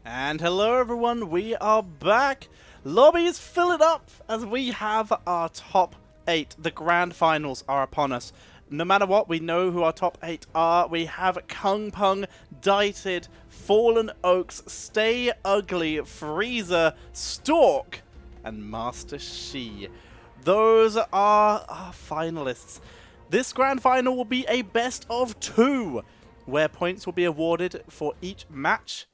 And hello everyone, we are back. Lobbies fill it up as we have our top 8. The grand finals are upon us. No matter what, we know who our top 8 are. We have Kung Pung, Dited, Fallen Oaks, Stay Ugly, Freezer, Stork, and Master Shi. Those are our finalists. This grand final will be a best of 2, where points will be awarded for each match,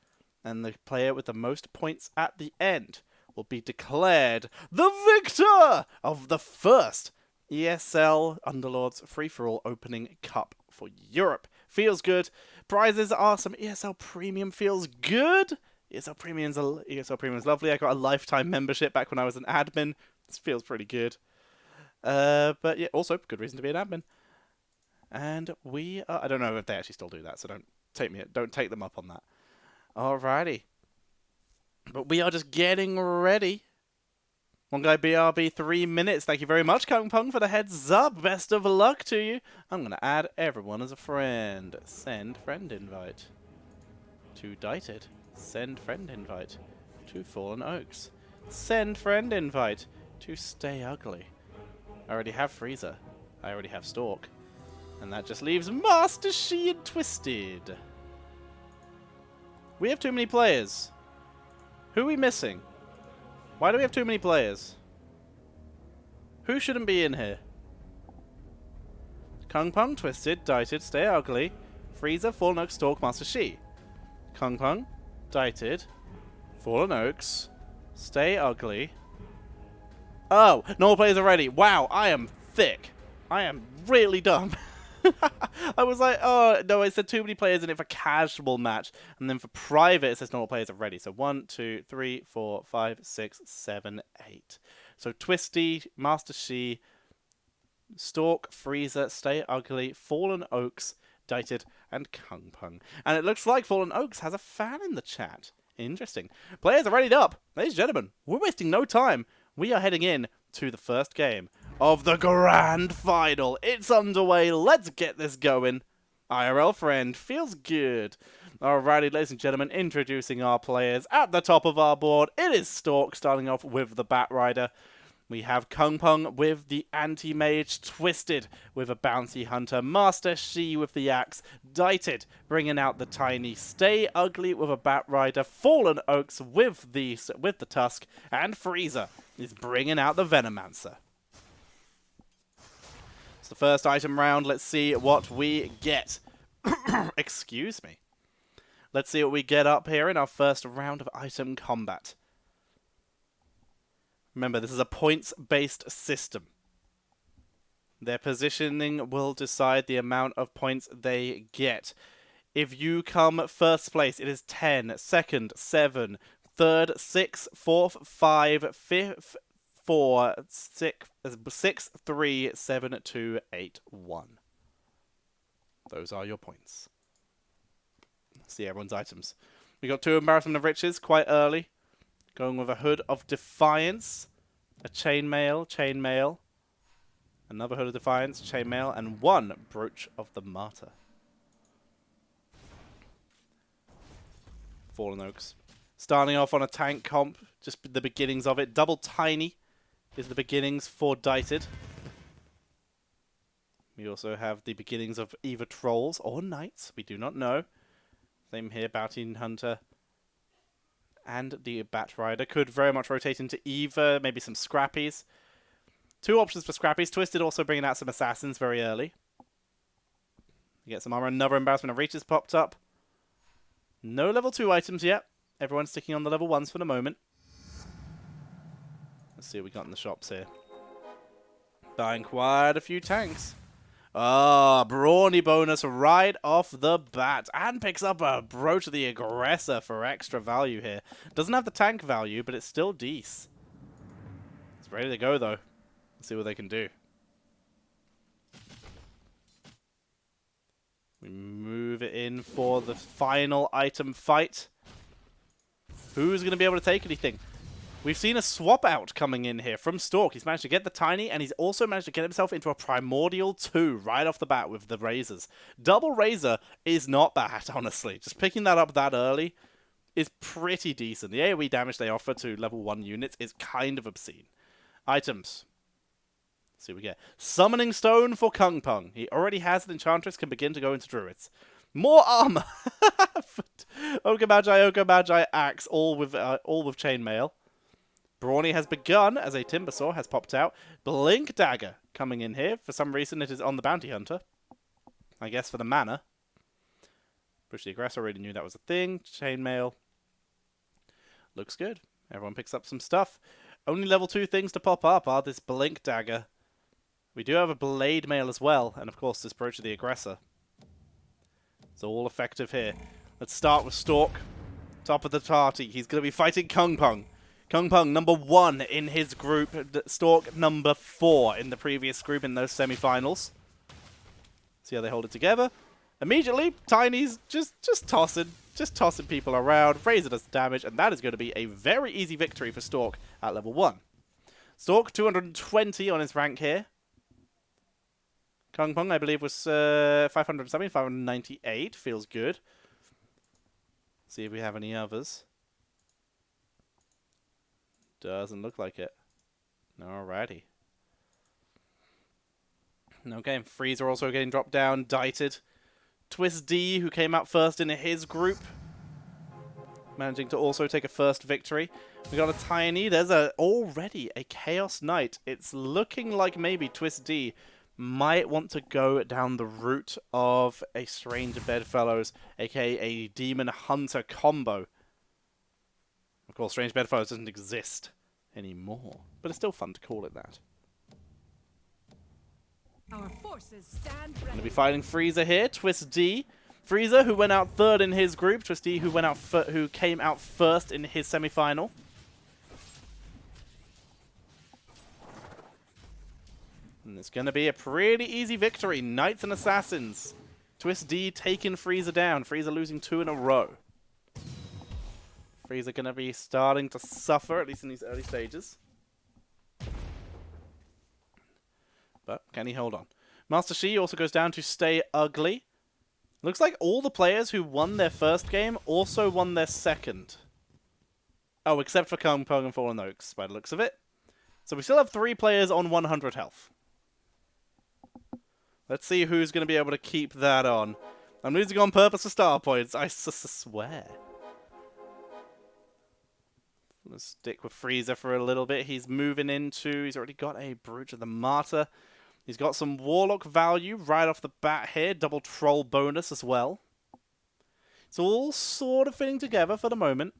and the player with the most points at the end will be declared the victor of the first ESL Underlords Free-for-All Opening Cup for Europe. Feels good. Prizes are some ESL Premium. Feels good. ESL Premium's lovely. I got a lifetime membership back when I was an admin. This feels pretty good. But yeah, also good reason to be an admin. And we are, I don't know if they actually still do that, so don't take them up on that. Alrighty. But we are just getting ready. One guy BRB 3 minutes. Thank you very much, Kung Pung, for the heads up. Best of luck to you. I'm going to add everyone as a friend. Send friend invite. To Dited. Send friend invite. To Fallen Oaks. Send friend invite. To Stay Ugly. I already have Freezer. I already have Stork. And that just leaves Master Shi and Twisted. We have too many players. Who are we missing? Why do we have too many players? Who shouldn't be in here? Kung Pung, Twisted, Dited, Stay Ugly, Freezer, Fallen Oaks, Stork, Master Shi. Kung Pung, Dited, Fallen Oaks, Stay Ugly. Oh, no players already. Wow, I am thick. I am really dumb. I was like, oh, no, it said too many players in it for casual match. And then for private, it says normal players are ready. So 1, 2, 3, 4, 5, 6, 7, 8. So Twisty, Master Shi, Stork, Freezer, Stay Ugly, Fallen Oaks, Dited, and Kung Pung. And it looks like Fallen Oaks has a fan in the chat. Interesting. Players are readied up. Ladies and gentlemen, we're wasting no time. We are heading in to the first game of the grand final. It's underway. Let's get this going. IRL friend. Feels good. Alrighty, ladies and gentlemen, introducing our players. At the top of our board, it is Stork, starting off with the Bat Rider. We have Kung Pung with the Anti-Mage, Twisted with a Bounty Hunter, Master Shi with the Axe, Dited bringing out the Tiny, Stay Ugly with a Bat Rider, Fallen Oaks with the Tusk, and Freezer is bringing out the Venomancer. It's the first item round. Let's see what we get. Excuse me. Let's see what we get up here in our first round of item combat. Remember, this is a points-based system. Their positioning will decide the amount of points they get. If you come first place, it is 10, second, 7, third, 6, fourth, 5, fifth, 4, 6, 3, 7, 2, 8, 1. Those are your points. See everyone's items. We got 2 Embarrassment of Riches quite early. Going with a Hood of Defiance, a Chainmail, another Hood of Defiance, Chainmail, and 1 Brooch of the Martyr. Fallen Oaks. Starting off on a tank comp, just the beginnings of it. Double Tiny is the beginnings for Dited. We also have the beginnings of either Trolls or Knights, we do not know. Same here, Bounty Hunter. And the Bat Rider could very much rotate into either, maybe some Scrappies. 2 options for Scrappies. Twisted also bringing out some Assassins very early. You get some armor. Another Embarrassment of Reaches popped up. No level 2 items yet. Everyone's sticking on the level 1s for the moment. Let's see what we got in the shops here. Buying quite a few tanks. Ah, brawny bonus right off the bat. And picks up a Brooch of the Aggressor for extra value here. Doesn't have the tank value, but it's still decent. It's ready to go, though. Let's see what they can do. We move it in for the final item fight. Who's going to be able to take anything? We've seen a swap out coming in here from Stork. He's managed to get the Tiny, and he's also managed to get himself into a Primordial 2 right off the bat with the Razors. Double Razor is not bad, honestly. Just picking that up that early is pretty decent. The AoE damage they offer to level 1 units is kind of obscene. Items. Let's see what we get. Summoning Stone for Kung Pung. He already has an Enchantress, can begin to go into Druids. More armor! Ogre Magi, Axe, all with chainmail. Brawny has begun as a Timbersaw has popped out. Blink Dagger coming in here. For some reason, it is on the Bounty Hunter. I guess for the mana. Push the Aggressor, already knew that was a thing. Chainmail. Looks good. Everyone picks up some stuff. Only level 2 things to pop up are this Blink Dagger. We do have a Blade Mail as well. And of course, this Brooch of the Aggressor. It's all effective here. Let's start with Stork. Top of the party. He's going to be fighting Kung Pung. Kung Pung, number 1 in his group. Stork, number 4 in the previous group in those semi-finals. See how they hold it together. Immediately, Tiny's just tossing people around. Fraser does damage, and that is going to be a very easy victory for Stork at level 1. Stork, 220 on his rank here. Kung Pung, I believe, was 500 something, 598. Feels good. See if we have any others. Doesn't look like it. Alrighty. Okay, Freezer also getting dropped down, dited. Twist D, who came out first in his group, managing to also take a first victory. We got a Tiny. There's already a Chaos Knight. It's looking like maybe Twist D might want to go down the route of a Strange Bedfellows, aka a Demon Hunter combo. Of course, Strange Bedfellows doesn't exist anymore, but it's still fun to call it that. Our forces stand ready. Going to be fighting Freezer here. Twist D. Freezer, who went out third in his group. Twist D, who came out first in his semi-final. And it's going to be a pretty easy victory. Knights and Assassins. Twist D taking Freezer down. Freezer losing 2 in a row. Freezer going to be starting to suffer, at least in these early stages. But can he hold on? Master Shi also goes down to stay ugly. Looks like all the players who won their first game also won their second. Oh, except for Kung Pung and Fallen Oaks, by the looks of it. So we still have 3 players on 100 health. Let's see who's going to be able to keep that on. I'm losing on purpose for star points, I swear. Let's stick with Freezer for a little bit. He's moving into... He's already got a Brooch of the Martyr. He's got some Warlock value right off the bat here. Double Troll bonus as well. It's all sort of fitting together for the moment.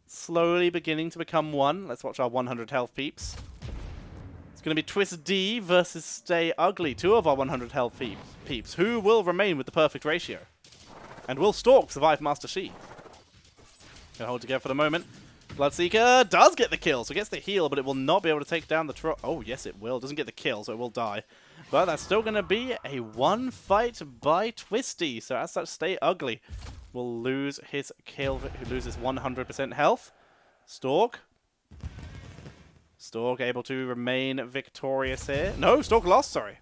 Slowly beginning to become one. Let's watch our 100 health peeps. It's going to be Twist D versus Stay Ugly. 2 of our 100 health peeps. Who will remain with the perfect ratio? And will Stork survive Master Shi? Gonna hold together for the moment. Bloodseeker does get the kill, so it gets the heal, but it will not be able to take down the troll. Oh, yes, it will. Doesn't get the kill, so it will die. But that's still going to be a 1 fight by Twisty. So as such, Stay Ugly will lose his kill, who loses 100% health. Stork able to remain victorious here. No, Stork lost, sorry.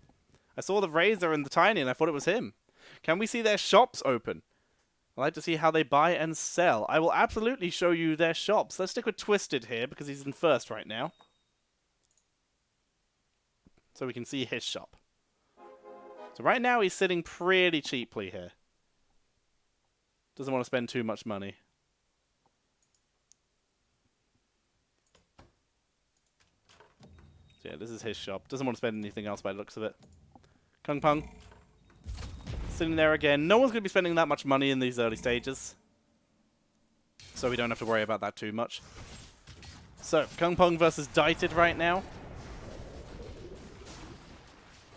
I saw the Razor and the Tiny, and I thought it was him. Can we see their shops open? I'd like to see how they buy and sell. I will absolutely show you their shops. Let's stick with Twisted here, because he's in first right now. So we can see his shop. So right now he's sitting pretty cheaply here. Doesn't want to spend too much money. So yeah, this is his shop. Doesn't want to spend anything else by the looks of it. Kung Pung. Sitting there again. No one's going to be spending that much money in these early stages. So we don't have to worry about that too much. So, Kung Pung versus Dited right now.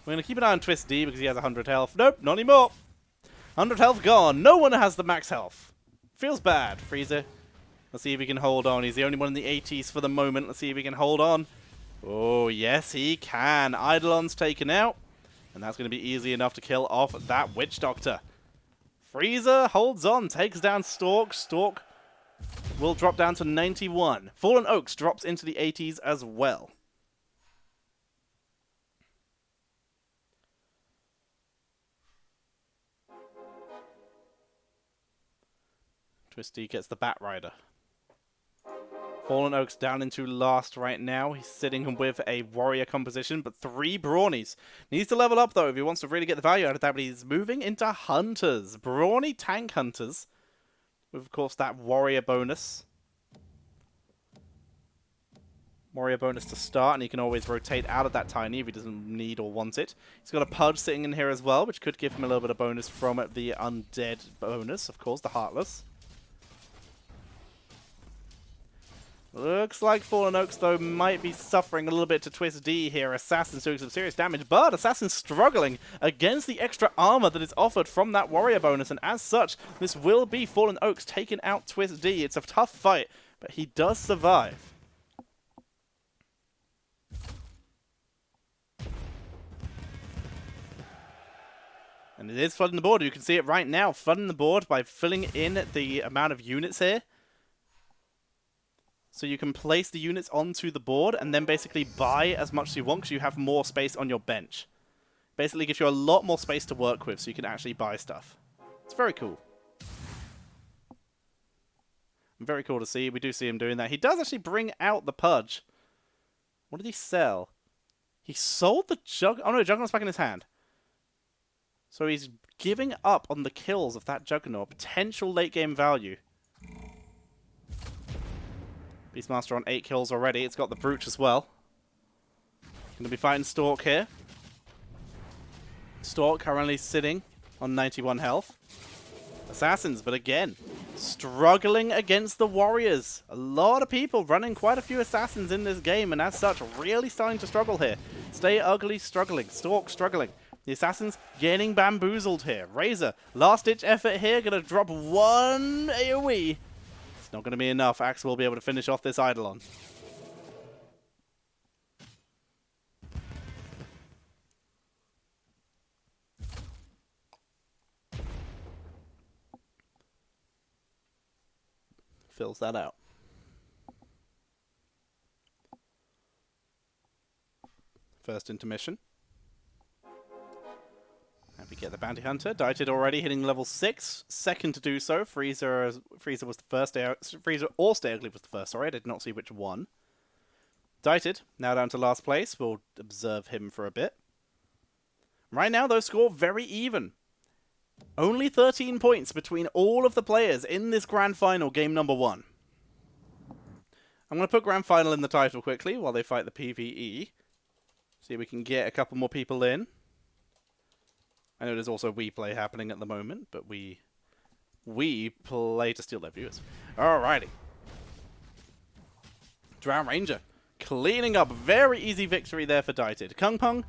We're going to keep an eye on Twist D because he has 100 health. Nope, not anymore. 100 health gone. No one has the max health. Feels bad. Freezer. Let's see if he can hold on. He's the only one in the 80s for the moment. Let's see if he can hold on. Oh, yes, he can. Eidolon's taken out. And that's going to be easy enough to kill off that Witch Doctor. Freezer holds on, takes down Stork. Stork will drop down to 91. Fallen Oaks drops into the 80s as well. Twisty gets the Bat Rider. Fallen Oaks down into last right now. He's sitting with a warrior composition, but 3 brawnies. Needs to level up, though, if he wants to really get the value out of that, but he's moving into hunters. Brawny tank hunters. With, of course, that warrior bonus. Warrior bonus to start, and he can always rotate out of that tiny if he doesn't need or want it. He's got a Pudge sitting in here as well, which could give him a little bit of bonus from the undead bonus, of course, the Heartless. Looks like Fallen Oaks, though, might be suffering a little bit to Twist D here. Assassin's doing some serious damage, but Assassin's struggling against the extra armor that is offered from that warrior bonus, and as such, this will be Fallen Oaks taking out Twist D. It's a tough fight, but he does survive. And it is flooding the board. You can see it right now, flooding the board by filling in the amount of units here. So you can place the units onto the board and then basically buy as much as you want because you have more space on your bench. Basically gives you a lot more space to work with so you can actually buy stuff. It's very cool. Very cool to see. We do see him doing that. He does actually bring out the Pudge. What did he sell? He sold the Jug... Oh no, Juggernaut's back in his hand. So he's giving up on the kills of that Juggernaut. Potential late game value. Beastmaster on 8 kills already. It's got the Brooch as well. Going to be fighting Stork here. Stork currently sitting on 91 health. Assassins, but again, struggling against the Warriors. A lot of people running quite a few Assassins in this game, and as such, really starting to struggle here. Stay Ugly struggling. Stork struggling. The Assassins getting bamboozled here. Razor, last-ditch effort here. Going to drop 1 AoE. Not going to be enough. Axe will be able to finish off this Eidolon. Fills that out. First intermission. And we get the Bounty Hunter. Dieted already, hitting level 6. Second to do so. Freezer was the first. Freezer or Stay Ugly was the first. Sorry, I did not see which one. Dieted, now down to last place. We'll observe him for a bit. Right now, those score very even. Only 13 points between all of the players in this Grand Final, game number 1. I'm going to put Grand Final in the title quickly while they fight the PvE. See if we can get a couple more people in. I know there's also We Play happening at the moment, but we play to steal their viewers. Alrighty. Drow Ranger. Cleaning up. Very easy victory there for Dieted. Kung Pung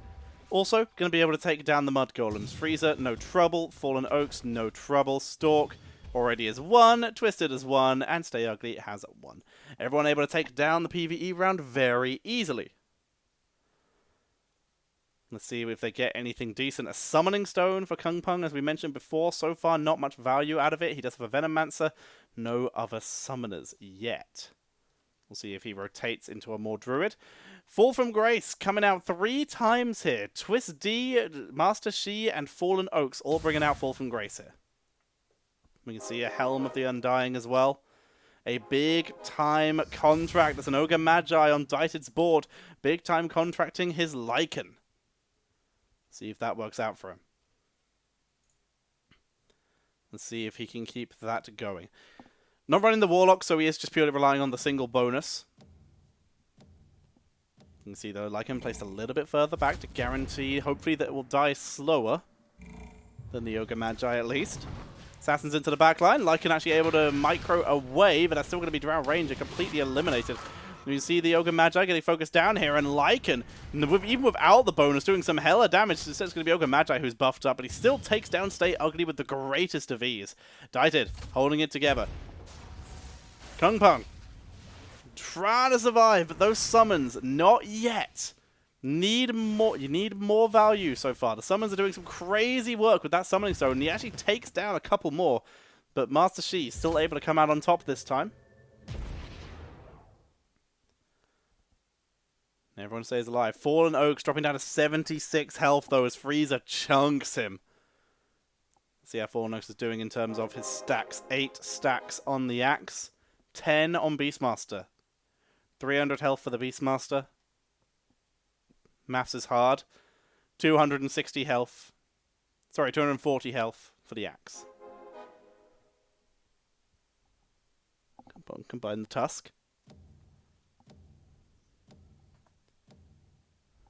also going to be able to take down the Mud Golems. Freezer, no trouble. Fallen Oaks, no trouble. Stork already is 1. Twisted is 1. And Stay Ugly has 1. Everyone able to take down the PvE round very easily. Let's see if they get anything decent. A Summoning Stone for Kung Pung, as we mentioned before. So far, not much value out of it. He does have a Venomancer. No other summoners yet. We'll see if he rotates into a more Druid. Fall from Grace coming out 3 times here. Twist D, Master Shi, and Fallen Oaks all bringing out Fall from Grace here. We can see a Helm of the Undying as well. A big-time contract. There's an Ogre Magi on Dieted's board. Big-time contracting his Lycan. See if that works out for him. Let's see if he can keep that going. Not running the Warlock, so he is just purely relying on the single bonus. You can see, though, Lycan placed a little bit further back to guarantee, hopefully, that it will die slower than the Ogre Magi, at least. Assassins into the back line. Lycan actually able to micro away, but that's still going to be Drow Ranger completely eliminated. You see the Ogre Magi getting focused down here, and Lycan, even without the bonus, doing some hella damage. It's going to be Ogre Magi who's buffed up, but he still takes down Stay Ugly with the greatest of ease. Dieted, holding it together. Kung Pung, trying to survive, but those summons, not yet. Need more. You need more value so far. The summons are doing some crazy work with that Summoning Stone, and he actually takes down a couple more. But Master Shi still able to come out on top this time. Everyone stays alive. Fallen Oaks dropping down to 76 health, though, as Freezer chunks him. See how Fallen Oaks is doing in terms of his stacks. 8 stacks on the axe, 10 on Beastmaster. 300 health for the Beastmaster. Maths is hard. 260 health. Sorry, 240 health for the axe. Combine the tusk.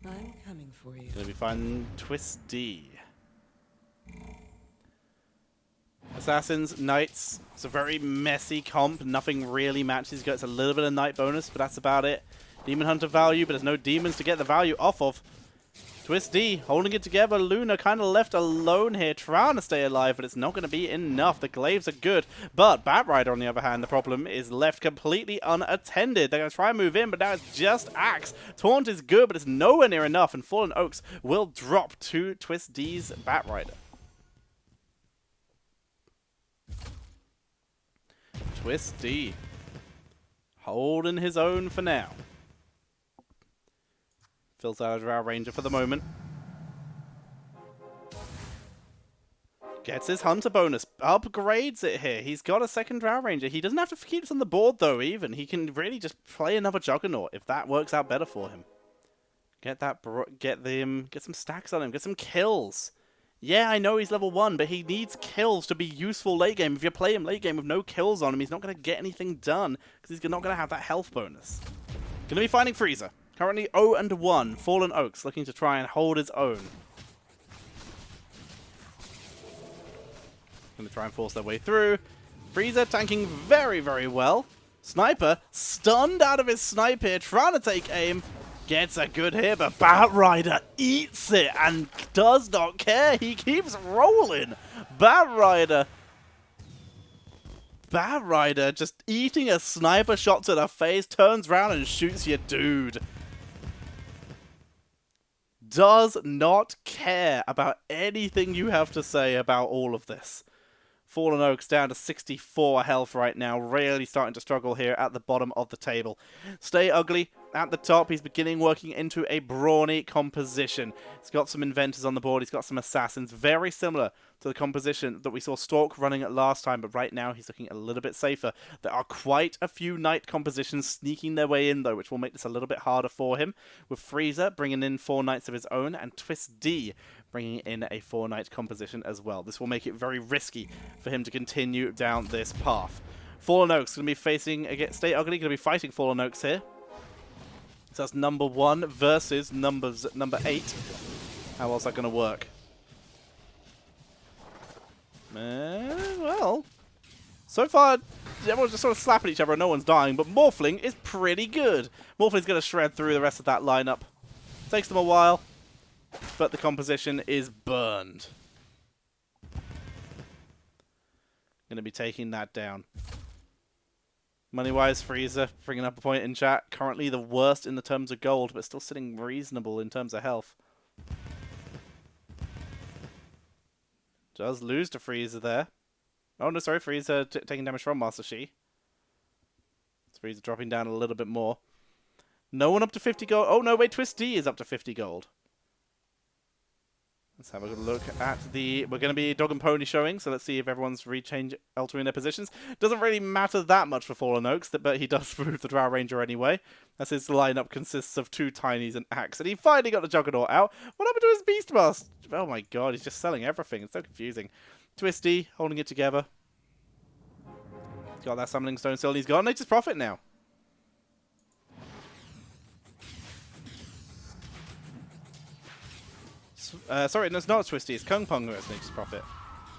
I'm coming for you. Gonna be finding Twist D. Assassins, Knights. It's a very messy comp. Nothing really matches. He gets a little bit of Knight bonus, but that's about it. Demon Hunter value, but there's no demons to get the value off of. Twist D holding it together. Luna kind of left alone here, trying to stay alive, but it's not going to be enough. The glaives are good, but Batrider, on the other hand, the problem is left completely unattended. They're going to try and move in, but now it's just Axe. Taunt is good, but it's nowhere near enough, and Fallen Oaks will drop to Twist D's Batrider. Twist D holding his own for now. Fills out a Drow Ranger for the moment. Gets his Hunter bonus. Upgrades it here. He's got a second Drow Ranger. He doesn't have to keep this on the board, though, even. He can really just play another Juggernaut if that works out better for him. Get some stacks on him. Get some kills. Yeah, I know he's level 1, but he needs kills to be useful late game. If you play him late game with no kills on him, he's not going to get anything done because he's not going to have that health bonus. Going to be finding Frieza. Currently 0-1. Fallen Oaks looking to try and hold his own. Going to try and force their way through. Frieza tanking very, very well. Sniper stunned out of his snipe here, trying to take aim. Gets a good hit, but Batrider eats it and does not care. He keeps rolling. Batrider just eating a sniper shot to the face, turns around and shoots your dude. Does not care about anything you have to say about all of this. Fallen Oaks down to 64 health right now, really starting to struggle here at the bottom of the table. Stay Ugly at the top. He's beginning working into a brawny composition. He's got some Inventors on the board. He's got some Assassins, very similar to the composition that we saw Stork running at last time, but right now he's looking a little bit safer. There are quite a few Knight compositions sneaking their way in, though, which will make this a little bit harder for him, with Frieza bringing in 4 Knights of his own, and Twist D bringing in a 4-Knight composition as well. This will make it very risky for him to continue down this path. Fallen Oaks going to be facing, again, Stay Ugly, going to be fighting Fallen Oaks here. So that's number 1 versus number 8. How else is that going to work? Well, so far, everyone's just sort of slapping each other and no one's dying, but Morphling is pretty good. Morphling's going to shred through the rest of that lineup. Takes them a while, but the composition is burned. Going to be taking that down. Money-wise, Frieza bringing up a point in chat. Currently the worst in the terms of gold, but still sitting reasonable in terms of health. Does lose to Frieza there. Oh, no, sorry. Frieza taking damage from Master Shi. Frieza dropping down a little bit more. No one up to 50 gold. Oh, no, wait. Twist D is up to 50 gold. Let's have a look at the... We're going to be Dog and Pony showing, so let's see if everyone's altering their positions. Doesn't really matter that much for Fallen Oaks, but he does move the Drow Ranger anyway. As his lineup consists of 2 Tinies and Axe. And he finally got the Juggernaut out. What happened to his Beastmaster? Oh my god, he's just selling everything. It's so confusing. Twisty, holding it together. He's got that Summoning Stone still, and he's got Nature's Prophet now. Sorry, no, it's not Twisty, it's Kung Pong who has Nature's Prophet.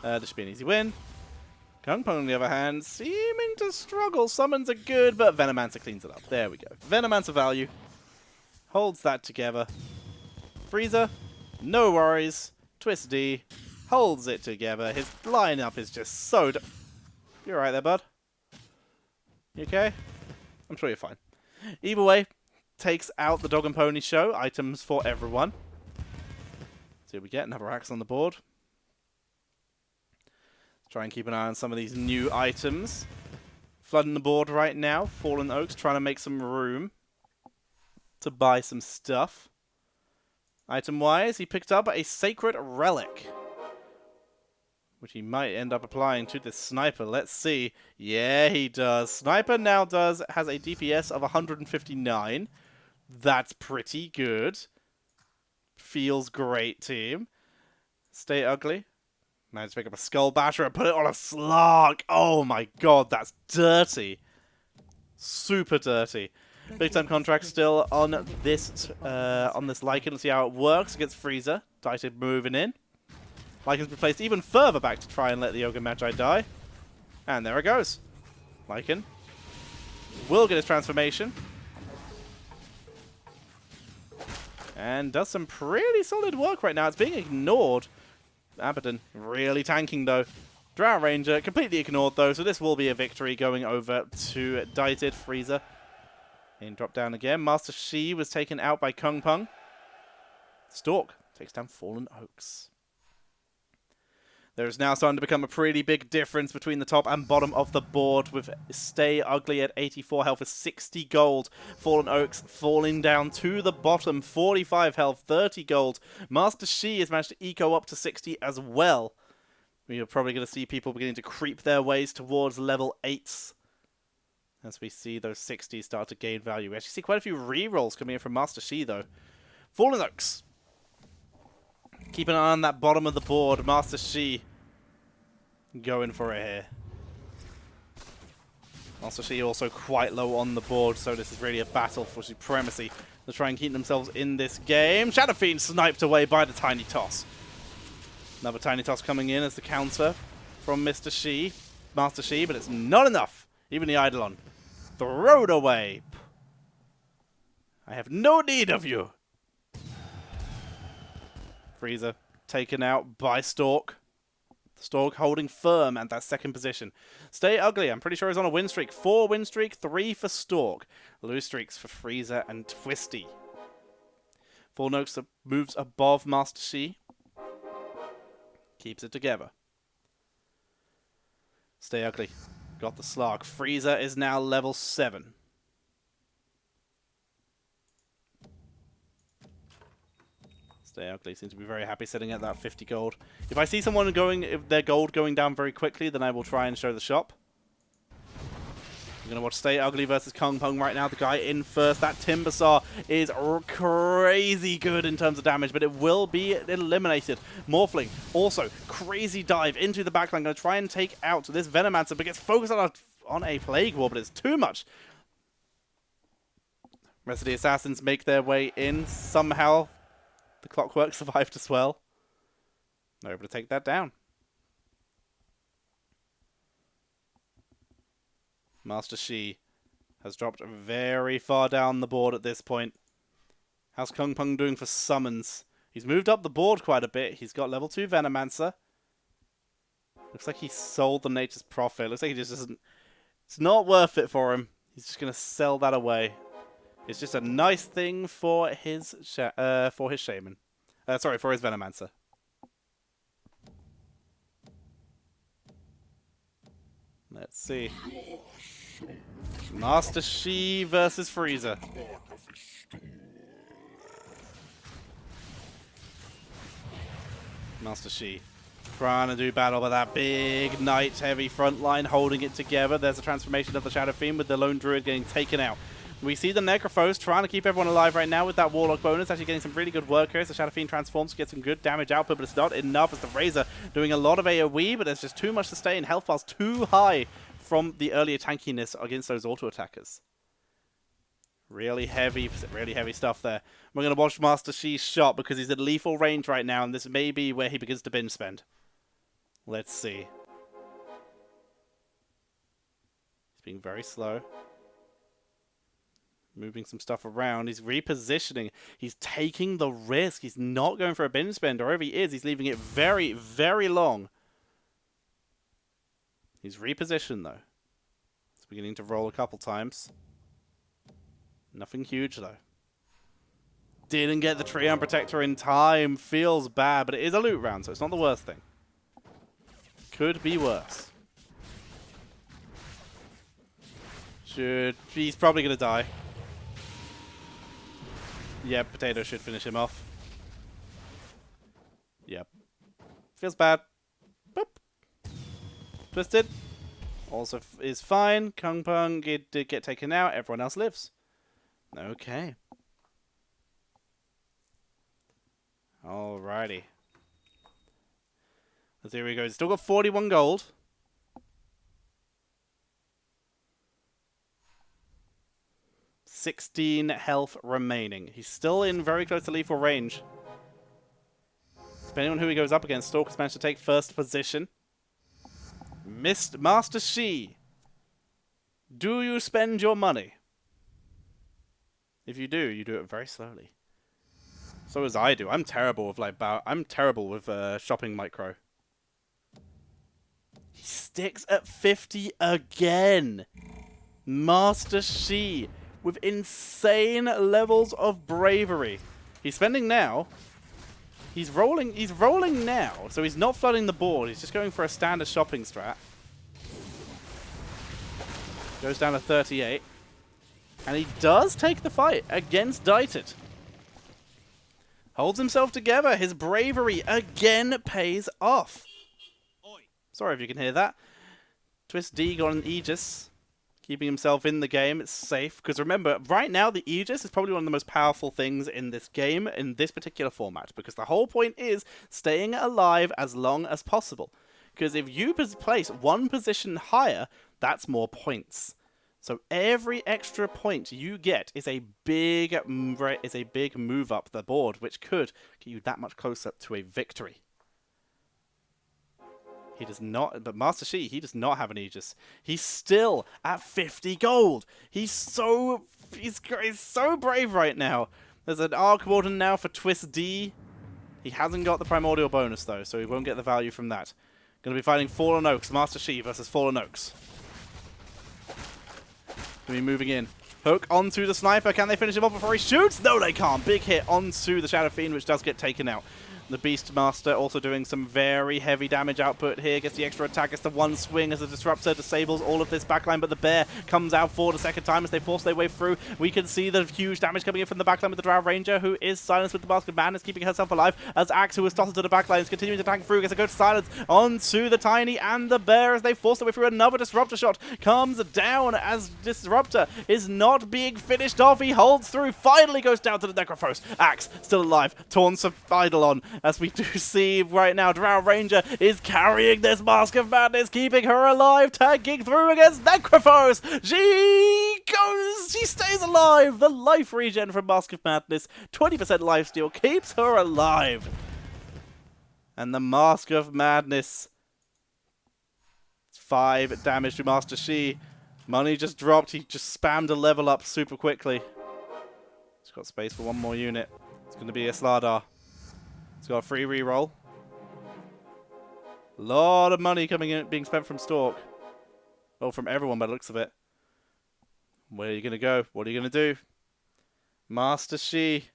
This should be an easy win. Kung Pong, on the other hand, seeming to struggle. Summons are good, but Venomancer cleans it up. There we go. Venomancer value. Holds that together. Frieza, no worries. Twist D holds it together. His lineup is just so... You alright there, bud? You okay? I'm sure you're fine. Either way, takes out the Dog and Pony show. Items for everyone. So we get another axe on the board. Let's try and keep an eye on some of these new items. Flooding the board right now. Fallen Oaks trying to make some room to buy some stuff. Item-wise, he picked up a Sacred Relic. which he might end up applying to this sniper. Let's see. Yeah, he does. Sniper now has a DPS of 159. That's pretty good. Feels great, team. Stay ugly. Managed to pick up a skull basher and put it on a Slark. Oh my god, that's dirty. Super dirty. Big time contract still on this Lycan. Let's see how it works against Frieza. Dieted moving in. Lycan's been placed even further back to try and let the Yoga Magi die. And there it goes. Lycan will get his transformation. And does some pretty solid work right now. It's being ignored. Abaddon really tanking though. Drow Ranger completely ignored though, so this will be a victory going over to Dieted Frieza. And drop down again. Master Shi was taken out by Kung Pung. Stork takes down Fallen Oaks. There is now starting to become a pretty big difference between the top and bottom of the board, with Stay Ugly at 84 health with 60 gold. Fallen Oaks falling down to the bottom, 45 health, 30 gold. Master Shi has managed to eco up to 60 as well. We are probably going to see people beginning to creep their ways towards level 8s. As we see those 60s start to gain value. We actually see quite a few rerolls coming in from Master Shi though. Fallen Oaks. Keep an eye on that bottom of the board. Master Shi going for it here. Master Shi also quite low on the board, so this is really a battle for supremacy to try and keep themselves in this game. Shadow Fiend sniped away by the Tiny Toss. Another Tiny Toss coming in as the counter from Master Shi, but it's not enough. Even the Eidolon. Throw it away. I have no need of you. Frieza taken out by Stork. Stork holding firm at that second position. Stay Ugly, I'm pretty sure he's on a win streak. 4 win streak, 3 for Stork. Lose streaks for Frieza and Twisty. Fallen Oaks moves above Master Shi. Keeps it together. Stay Ugly. Got the Slark. Frieza is now level 7. Stay Ugly seems to be very happy sitting at that 50 gold. If I see someone if their gold going down very quickly, then I will try and show the shop. We're going to watch Stay Ugly versus Kung Pung right now. The guy in first. That Timbersaw is crazy good in terms of damage, but it will be eliminated. Morphling also crazy dive into the backline. Going to try and take out this Venomancer, but gets focused on a Plague War, but it's too much. Rest of the assassins make their way in somehow. The Clockwork survived as well. They're able to take that down. Master Shi has dropped very far down the board at this point. How's Kung Pung doing for summons? He's moved up the board quite a bit. He's got level 2 Venomancer. Looks like he sold the Nature's Prophet. Looks like he just doesn't... It's not worth it for him. He's just going to sell that away. It's just a nice thing for his Shaman. Sorry, for his Venomancer. Let's see. Master Shi versus Frieza. Master Shi trying to do battle with that big Knight heavy front line, holding it together. There's a transformation of the Shadow Fiend with the Lone Druid getting taken out. We see the Necrophos trying to keep everyone alive right now with that Warlock bonus, actually getting some really good work here as the Shadow Fiend transforms to get some good damage output, but it's not enough as the Razor doing a lot of AoE, but there's just too much to stay in. Health bar's too high from the earlier tankiness against those auto-attackers. Really heavy stuff there. We're going to watch Master Shi's shot because he's at lethal range right now, and this may be where he begins to binge spend. Let's see. He's being very slow. Moving some stuff around. He's repositioning. He's taking the risk. He's not going for a binge spend, or if he is, he's leaving it very, very long. He's repositioned, though. It's beginning to roll a couple times. Nothing huge, though. Didn't get the Treant Protector in time. Feels bad, but it is a loot round, so it's not the worst thing. Could be worse. He's probably going to die. Yep, Potato should finish him off. Yep. Feels bad. Boop. Twisted also is fine. Kung Pung did get taken out. Everyone else lives. Okay. Alrighty. Let's see where he goes. Still got 41 gold. 16 health remaining. He's still in very close to lethal range. Depending on who he goes up against, Stalker's managed to take first position. Missed Master Shi. Do you spend your money? If you do it very slowly. So as I do. I'm terrible with shopping micro. He sticks at 50 again. Master Shi with insane levels of bravery. He's spending now. He's rolling now, so he's not flooding the board. He's just going for a standard shopping strat. Goes down to 38. And he does take the fight against Dieted. Holds himself together. His bravery again pays off. Sorry if you can hear that. Twist D got an Aegis. Keeping himself in the game. It's safe. Because remember, right now the Aegis is probably one of the most powerful things in this game, in this particular format. Because the whole point is staying alive as long as possible. Because if you place one position higher, that's more points. So every extra point you get is a big move up the board, which could get you that much closer to a victory. He does not, but Master Shi, he does not have an Aegis. He's still at 50 gold. He's so brave right now. There's an Arc Warden now for Twist D. He hasn't got the Primordial bonus though, so he won't get the value from that. Gonna be fighting Fallen Oaks, Master Shi versus Fallen Oaks. Gonna be moving in. Hook onto the sniper. Can they finish him off before he shoots? No, they can't. Big hit onto the Shadow Fiend, which does get taken out. The Beastmaster also doing some very heavy damage output here. Gets the extra attack. Gets the one swing as the Disruptor disables all of this backline. But the Bear comes out for the second time as they force their way through. We can see the huge damage coming in from the backline with the Drow Ranger, who is silenced with the Basket of Madness, keeping herself alive. As Axe, who is tossed to the backline, is continuing to tank through. Gets a good silence onto the Tiny and the Bear as they force their way through. Another Disruptor shot comes down as Disruptor is not being finished off. He holds through. Finally goes down to the Necrophos. Axe still alive. Taunts of Eidolon. As we do see right now, Drow Ranger is carrying this Mask of Madness, keeping her alive, tanking through against Necrophos. She stays alive. The life regen from Mask of Madness, 20% lifesteal, keeps her alive. And the Mask of Madness, 5 damage to Master Shi. Money just dropped. He just spammed a level up super quickly. He's got space for one more unit. It's going to be a Slardar. He's got a free reroll. A lot of money coming in, being spent from Stork. Well, from everyone by the looks of it. Where are you going to go? What are you going to do? Master Shi,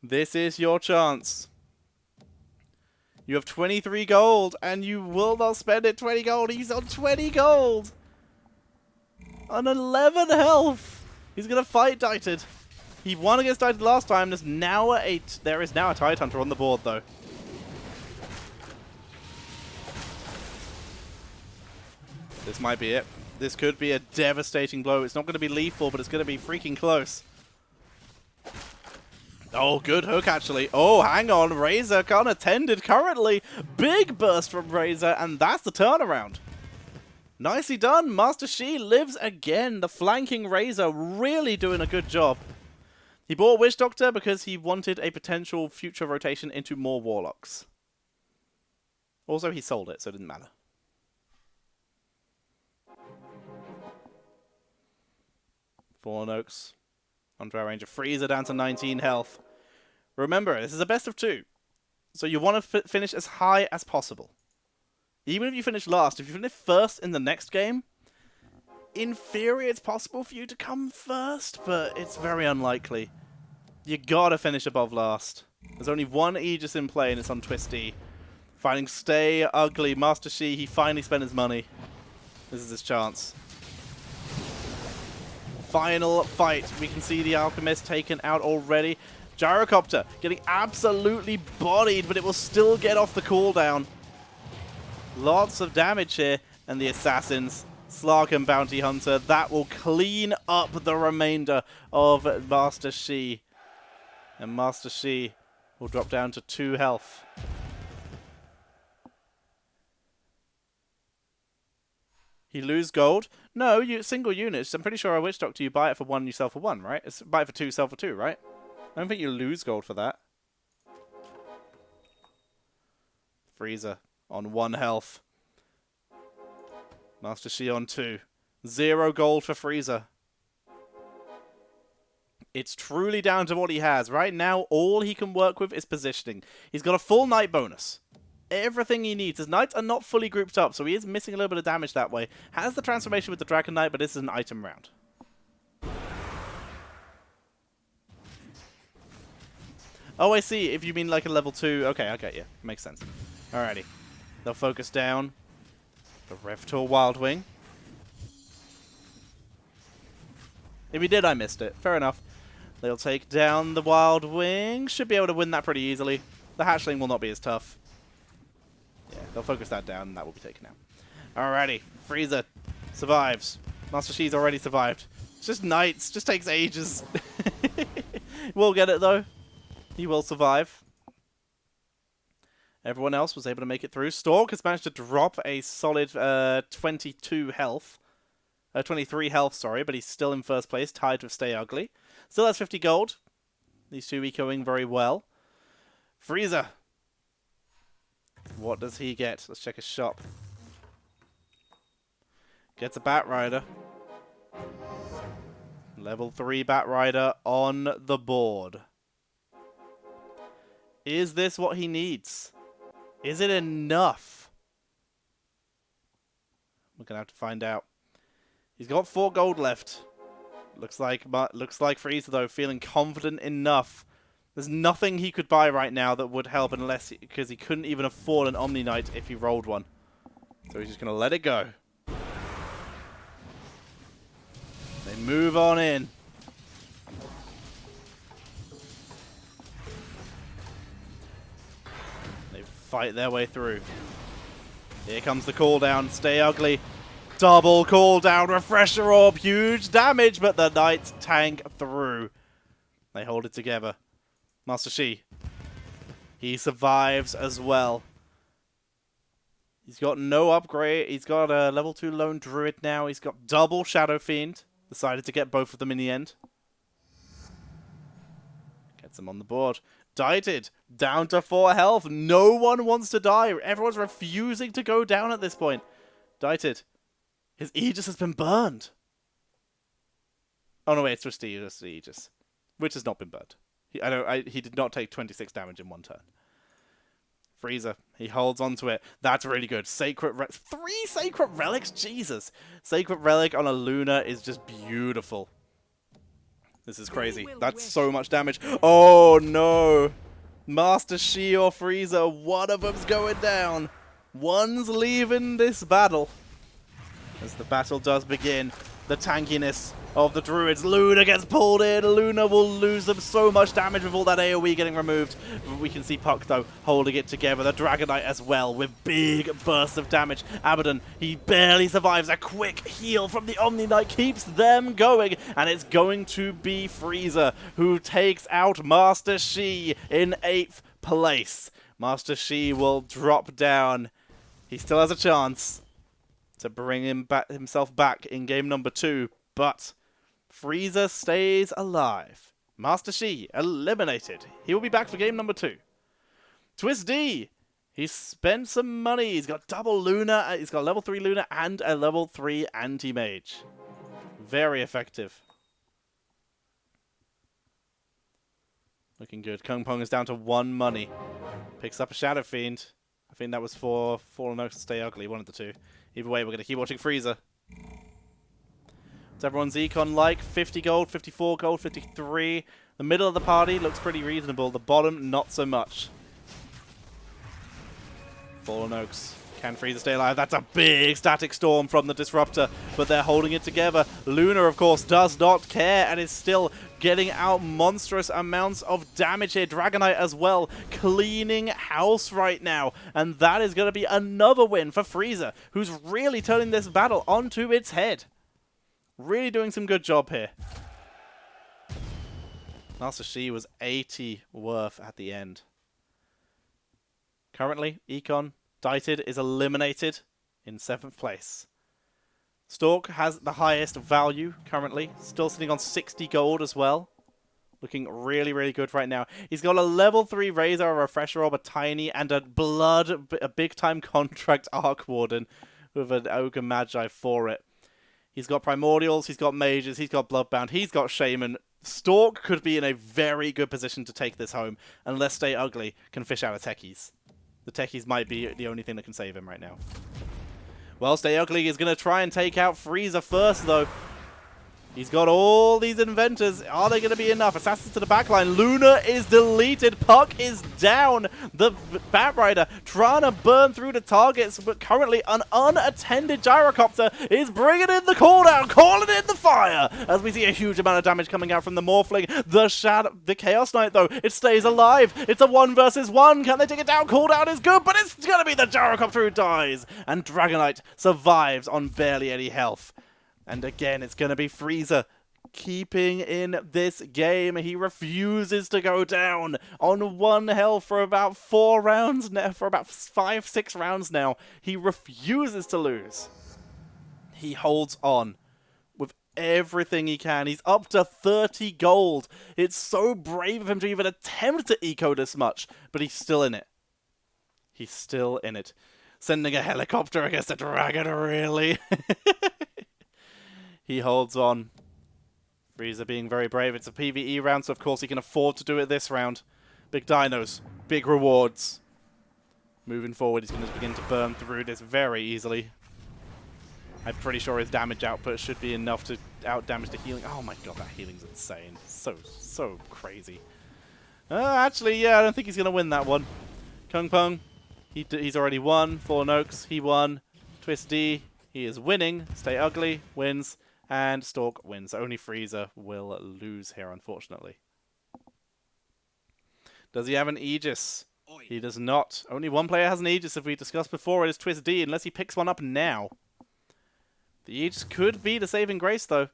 this is your chance. You have 23 gold, and you will not spend it. 20 gold. He's on 20 gold. On 11 health. He's going to fight Dieted. He won against Dieted last time. There is now a Tide Hunter on the board, though. This might be it. This could be a devastating blow. It's not going to be lethal, but it's going to be freaking close. Oh, good hook, actually. Oh, hang on. Razor unattended currently. Big burst from Razor, and that's the turnaround. Nicely done. Master Shi lives again. The flanking Razor really doing a good job. He bought Witch Doctor because he wanted a potential future rotation into more Warlocks. Also, he sold it, so it didn't matter. Fallen Oaks on Drow Ranger. Freezer down to 19 health. Remember, this is a best of 2. So you want to finish as high as possible. Even if you finish last, if you finish first in the next game, in theory it's possible for you to come first, but it's very unlikely. You gotta finish above last. There's only one Aegis in play, and it's on Twisty. Finding Stay Ugly. Master Shi, he finally spent his money. This is his chance. Final fight. We can see the Alchemist taken out already. Gyrocopter getting absolutely bodied, but it will still get off the cooldown. Lots of damage here. and the assassins. Slark and Bounty Hunter. That will clean up the remainder of Master Shi. And Master Shi will drop down to 2 health. You lose gold? No, single units. I'm pretty sure a Witch Doctor, you buy it for 1, you sell for 1, right? It's buy it for 2, sell for 2, right? I don't think you lose gold for that. Frieza on 1 health. Master Shi on 2. 0 gold for Frieza. It's truly down to what he has. Right now, all he can work with is positioning. He's got a full Knight bonus. Everything he needs. His Knights are not fully grouped up, so he is missing a little bit of damage that way. Has the transformation with the Dragon Knight, but this is an item round. Oh, I see. If you mean like a level 2. Okay, I get you. Makes sense. Alrighty. They'll focus down. The Revtor Wildwing. If he did, I missed it. Fair enough. They'll take down the Wildwing. Should be able to win that pretty easily. The Hatchling will not be as tough. Yeah, they'll focus that down and that will be taken out. Alrighty. Frieza survives. Master Shi's already survived. It's just Knights. Just takes ages. We'll get it though. He will survive. Everyone else was able to make it through. Stork has managed to drop a solid 22 health. 23 health, sorry, but he's still in first place, tied with Stay Ugly. Still has 50 gold. These two ecoing very well. Frieza. What does he get? Let's check his shop. Gets a Bat Rider. Level 3 Bat Rider on the board. Is this what he needs? Is it enough? We're going to have to find out. He's got 4 gold left. Looks like Frieza, though, feeling confident enough. There's nothing he could buy right now that would help unless because he couldn't even afford an Omni Knight if he rolled one. So he's just going to let it go. They move on in. They fight their way through. Here comes the cooldown. Stay Ugly. Double cooldown. Refresher Orb. Huge damage, but the Knights tank through. They hold it together. Master Shi. He survives as well. He's got no upgrade. He's got a level 2 Lone Druid now. He's got double Shadow Fiend. Decided to get both of them in the end. Gets them on the board. Dieted. Down to 4 health. No one wants to die. Everyone's refusing to go down at this point. Dieted. His Aegis has been burned. Oh no, wait, it's just the Aegis. Which has not been burned. He did not take 26 damage in 1 turn. Frieza, he holds onto it. That's really good. 3 Sacred Relics? Jesus. Sacred Relic on a Luna is just beautiful. This is crazy. That's so much damage. Oh no. Master Shi or Frieza, one of them's going down. One's leaving this battle. As the battle does begin, the tankiness of the Druids. Luna gets pulled in. Luna will lose them so much damage with all that AoE getting removed. We can see Puck, though, holding it together. The Dragon Knight as well, with big bursts of damage. Abaddon, he barely survives. A quick heal from the Omni Knight keeps them going. And it's going to be Frieza, who takes out Master Shi in 8th place. Master Shi will drop down. He still has a chance to bring himself back in game number 2, but Frieza stays alive. Master Shi eliminated. He will be back for game number 2. Twist D. He spent some money. He's got double Luna. He's got a level 3 Luna and a level 3 Anti-Mage. Very effective. Looking good. Kung Pong is down to 1 money. Picks up a Shadow Fiend. I think that was for Fallen Oaks to Stay Ugly. One of the two. Either way, we're going to keep watching Frieza. What's everyone's econ like? 50 gold, 54 gold, 53. The middle of the party looks pretty reasonable. The bottom, not so much. Fallen Oaks Can Frieza stay alive? That's a big static storm from the Disruptor, but they're holding it together. Luna, of course, does not care and is still getting out monstrous amounts of damage here. Dragonite as well, cleaning house right now. And that is going to be another win for Frieza, who's really turning this battle onto its head. Really doing some good job here. Master Shi was 80 worth at the end. Currently, Econ Dited is eliminated in 7th place. Stork has the highest value currently, still sitting on 60 gold as well. Looking really, really good right now. He's got a level 3 Razor, a Refresher Orb, a Tiny, and a big-time contract Arc Warden with an Ogre Magi for it. He's got Primordials, he's got Mages, he's got Bloodbound, he's got Shaman. Stork could be in a very good position to take this home, unless Stay Ugly can fish out of Techies. The Techies might be the only thing that can save him right now. Well, Stay Ugly is going to try and take out Frieza first, though. He's got all these inventors. Are they going to be enough? Assassins to the backline. Luna is deleted. Puck is down. The Batrider trying to burn through the targets, but currently an unattended Gyrocopter is bringing in the cooldown, calling in the fire, as we see a huge amount of damage coming out from the Morphling. The Chaos Knight, though, it stays alive. It's a 1 versus 1. Can they take it down? Cooldown is good, but it's going to be the Gyrocopter who dies. And Dragonite survives on barely any health. And again, it's going to be Frieza keeping in this game. He refuses to go down on 1 health for about 4 rounds now, for about 5-6 rounds now. He refuses to lose. He holds on with everything he can. He's up to 30 gold. It's so brave of him to even attempt to eco this much, but he's still in it. He's still in it. Sending a helicopter against a dragon, really? He holds on. Frieza being very brave. It's a PvE round, so of course he can afford to do it this round. Big dinos. Big rewards. Moving forward, he's going to begin to burn through this very easily. I'm pretty sure his damage output should be enough to out-damage the healing. Oh my god, that healing's insane. So crazy. Actually, yeah, I don't think he's going to win that one. Kung Pung, he's already won. Fallen Oaks, he won. Twist D, he is winning. Stay Ugly, wins. And Stork wins. Only Frieza will lose here, unfortunately. Does he have an Aegis? He does not. Only one player has an Aegis, as we discussed before. It is Twist D, unless he picks one up now. The Aegis could be the saving grace, though.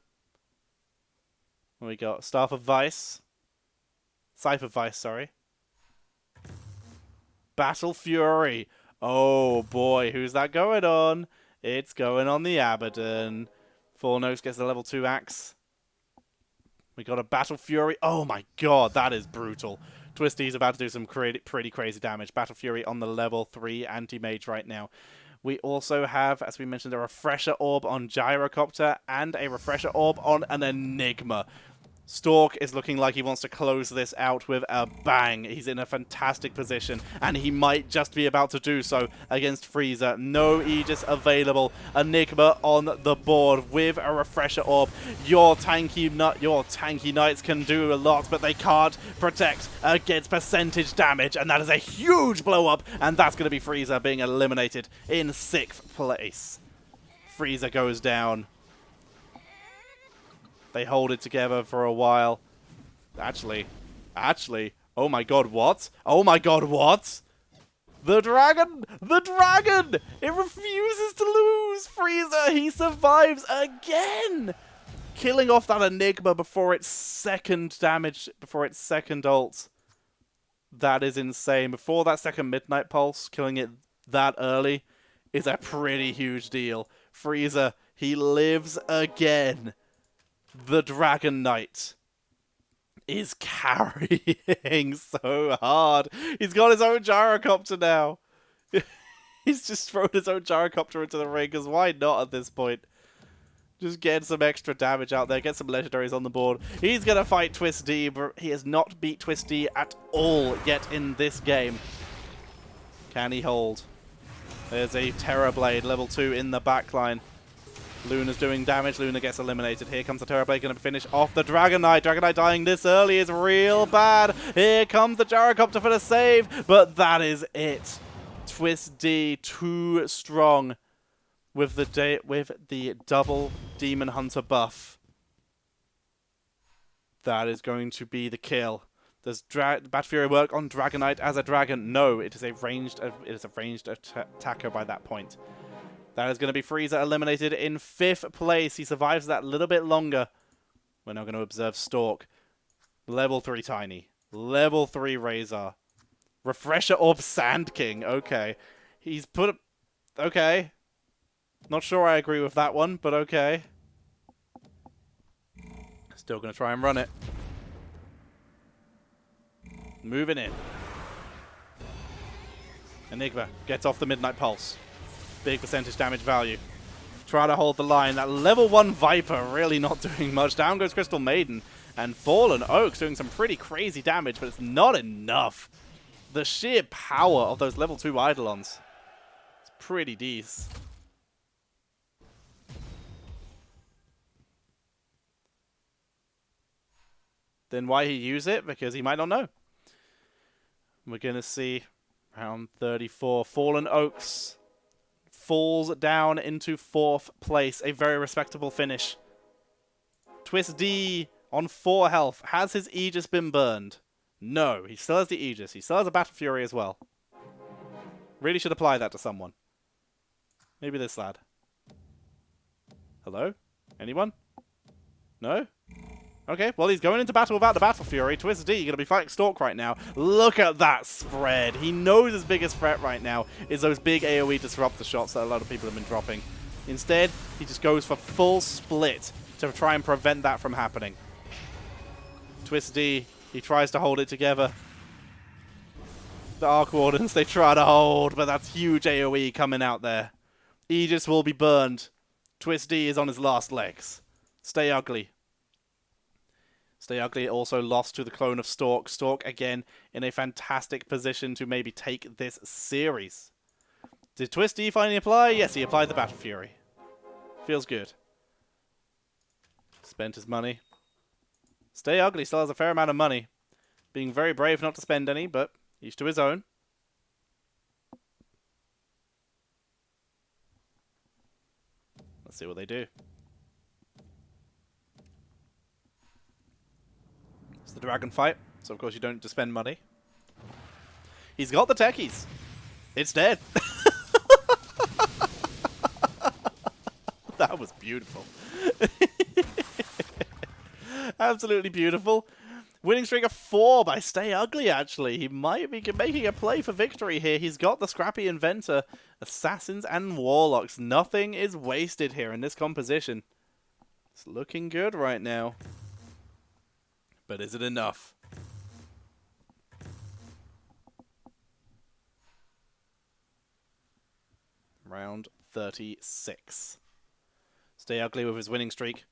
We got Staff of Vice. Scythe of Vice, sorry. Battle Fury. Oh, boy. Who's that going on? It's going on the Abaddon. Fallen Oaks gets the level 2 axe. We got a Battle Fury. Oh my god, that is brutal. Twisty's about to do some pretty crazy damage. Battle Fury on the level 3 anti-mage right now. We also have, as we mentioned, a Refresher Orb on Gyrocopter and a Refresher Orb on an Enigma. Stork is looking like he wants to close this out with a bang. He's in a fantastic position, and he might just be about to do so against Frieza. No Aegis available. Enigma on the board with a Refresher Orb. Your tanky knights can do a lot, but they can't protect against percentage damage, and that is a huge blow-up, and that's going to be Frieza being eliminated in 6th place. Frieza goes down. They hold it together for a while. Actually, oh my god, what? Oh my god, what? The dragon! The dragon! It refuses to lose! Frieza, he survives again! Killing off that Enigma before its second damage, before its second ult. That is insane. Before that second Midnight Pulse, killing it that early is a pretty huge deal. Frieza, he lives again. The Dragon Knight is carrying so hard. He's got his own Gyrocopter now. He's just thrown his own Gyrocopter into the ring, because why not at this point? Just get some extra damage out there, get some legendaries on the board. He's going to fight Twist D, but he has not beat Twist D at all yet in this game. Can he hold? There's a Terror Blade, level 2 in the backline. Luna's doing damage. Luna gets eliminated. Here comes the Terror Blade, going to finish off the Dragon Knight. Dragon Knight dying this early is real bad. Here comes the Gyrocopter for the save, but that is it. Twist D too strong with the double Demon Hunter buff. That is going to be the kill. Does Bat Fury work on Dragonite as a dragon? No, it is a ranged attacker by that point. That is going to be Frieza eliminated in 5th place. He survives that a little bit longer. We're now going to observe Stork. Level 3 Tiny. Level 3 Razor. Refresher Orb Sand King. Okay. He's put... Okay. Not sure I agree with that one, but okay. Still going to try and run it. Moving in. Enigma gets off the Midnight Pulse. Big percentage damage value. Try to hold the line. That level 1 Viper really not doing much. Down goes Crystal Maiden. And Fallen Oaks doing some pretty crazy damage, but it's not enough. The sheer power of those level 2 Eidolons. It's pretty decent. Then why he use it? Because he might not know. We're going to see round 34. Fallen Oaks falls down into 4th place. A very respectable finish. Twist D on 4 health. Has his Aegis been burned? No. He still has the Aegis. He still has a Battle Fury as well. Really should apply that to someone. Maybe this lad. Hello? Anyone? No? Okay, well, he's going into battle without the Battle Fury. Twist D, going to be fighting Stork right now. Look at that spread. He knows his biggest threat right now is those big AoE disruptor shots that a lot of people have been dropping. Instead, he just goes for full split to try and prevent that from happening. Twist D, he tries to hold it together. The Arc Wardens, they try to hold, but that's huge AoE coming out there. Aegis will be burned. Twist D is on his last legs. Stay ugly. Stay Ugly also lost to the clone of Stork. Stork, again, in a fantastic position to maybe take this series. Did Twist D finally apply? Yes, he applied the Battle Fury. Feels good. Spent his money. Stay Ugly still has a fair amount of money. Being very brave not to spend any, but each to his own. Let's see what they do. It's the dragon fight, so of course you don't need to spend money. He's got the techies. It's dead. That was beautiful. Absolutely beautiful. Winning streak of 4 by Stay Ugly, actually. He might be making a play for victory here. He's got the Scrappy Inventor, Assassins, and Warlocks. Nothing is wasted here in this composition. It's looking good right now. But is it enough? Round 36. Stay Ugly with his winning streak.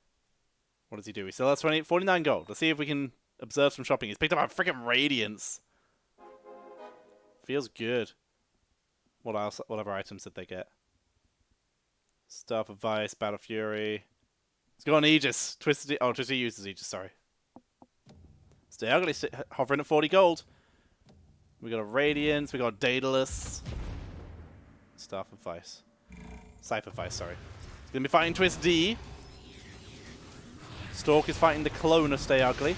What does he do? He still has 49 gold. Let's see if we can observe some shopping. He's picked up a freaking Radiance. Feels good. What else? Whatever items did they get? Staff of Vice, Battle Fury. He's got an Aegis. Twisted. Oh, Twisted uses Aegis. Sorry. Stay Ugly, hovering at 40 gold. We got a Radiance, we got a Daedalus. Staff of Vice. Scythe of Vice, sorry. He's going to be fighting Twist D. Stork is fighting the clone of Stay Ugly.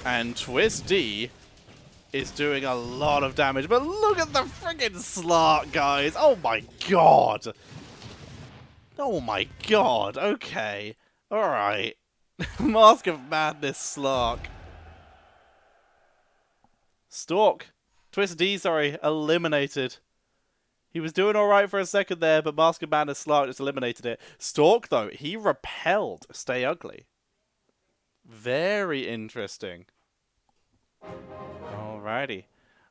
And Twist D is doing a lot of damage. But look at the friggin' Slark, guys. Oh my god. Oh my god. Okay. Alright. Mask of Madness Slark. Stork. Twist D, sorry, eliminated. He was doing alright for a second there, but Mask of Madness Slark just eliminated it. Stork, though, he repelled Stay Ugly. Very interesting. Alrighty.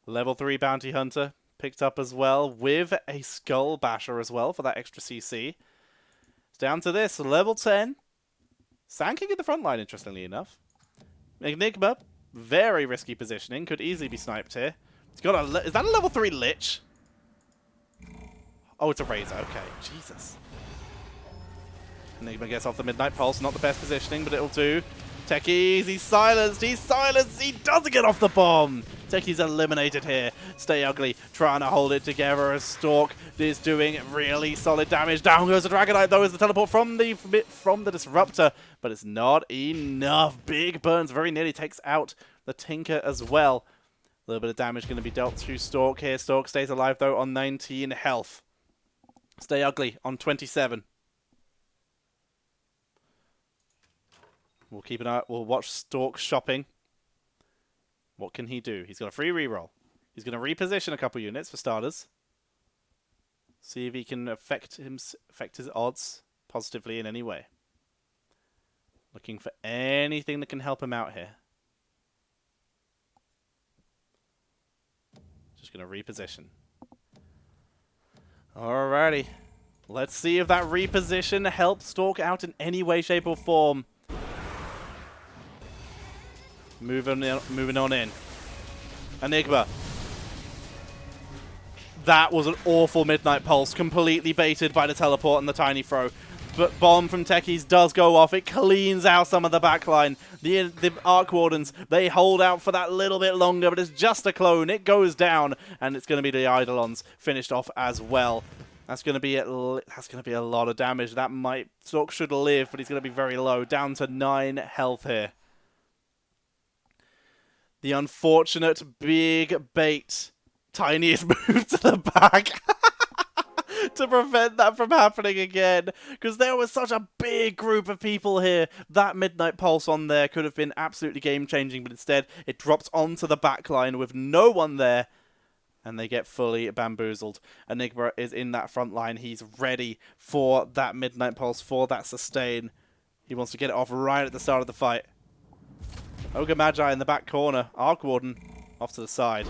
Level 3 Bounty Hunter picked up as well, with a Skull Basher as well for that extra CC. It's down to this, level 10. Sand King in the front line, interestingly enough. Enigma, very risky positioning. Could easily be sniped here. It's got a... Is that a level 3 Lich? Oh, it's a Razor. Okay, Jesus. Enigma gets off the Midnight Pulse. Not the best positioning, but it'll do. Techies, he's silenced. He's silenced. He doesn't get off the bomb. Techies eliminated here. Stay Ugly trying to hold it together as Stork is doing really solid damage. Down goes the Dragonite though as the teleport from the Disruptor, but it's not enough. Big Burns very nearly takes out the Tinker as well. A little bit of damage going to be dealt to Stork here. Stork stays alive though on 19 health. Stay Ugly on 27. We'll keep an eye. We'll watch Stork shopping. What can he do? He's got a free reroll. He's going to reposition a couple units for starters. See if he can affect his odds positively in any way. Looking for anything that can help him out here. Just going to reposition. Alrighty. Let's see if that reposition helps Stork out in any way, shape, or form. Moving on in. Enigma. That was an awful Midnight Pulse, completely baited by the teleport and the tiny throw. But Bomb from Techies does go off. It cleans out some of the backline. The Arc Wardens, they hold out for that little bit longer, but it's just a clone. It goes down, and it's going to be the Eidolons finished off as well. That's going to be a lot of damage. Stork should live, but he's going to be very low. Down to 9 health here. The unfortunate big bait. Tiny is moved to the back to prevent that from happening again. Because there was such a big group of people here. That Midnight Pulse on there could have been absolutely game-changing, but instead it drops onto the back line with no one there. And they get fully bamboozled. Enigma is in that front line. He's ready for that Midnight Pulse, for that sustain. He wants to get it off right at the start of the fight. Ogre Magi in the back corner. Arc Warden off to the side.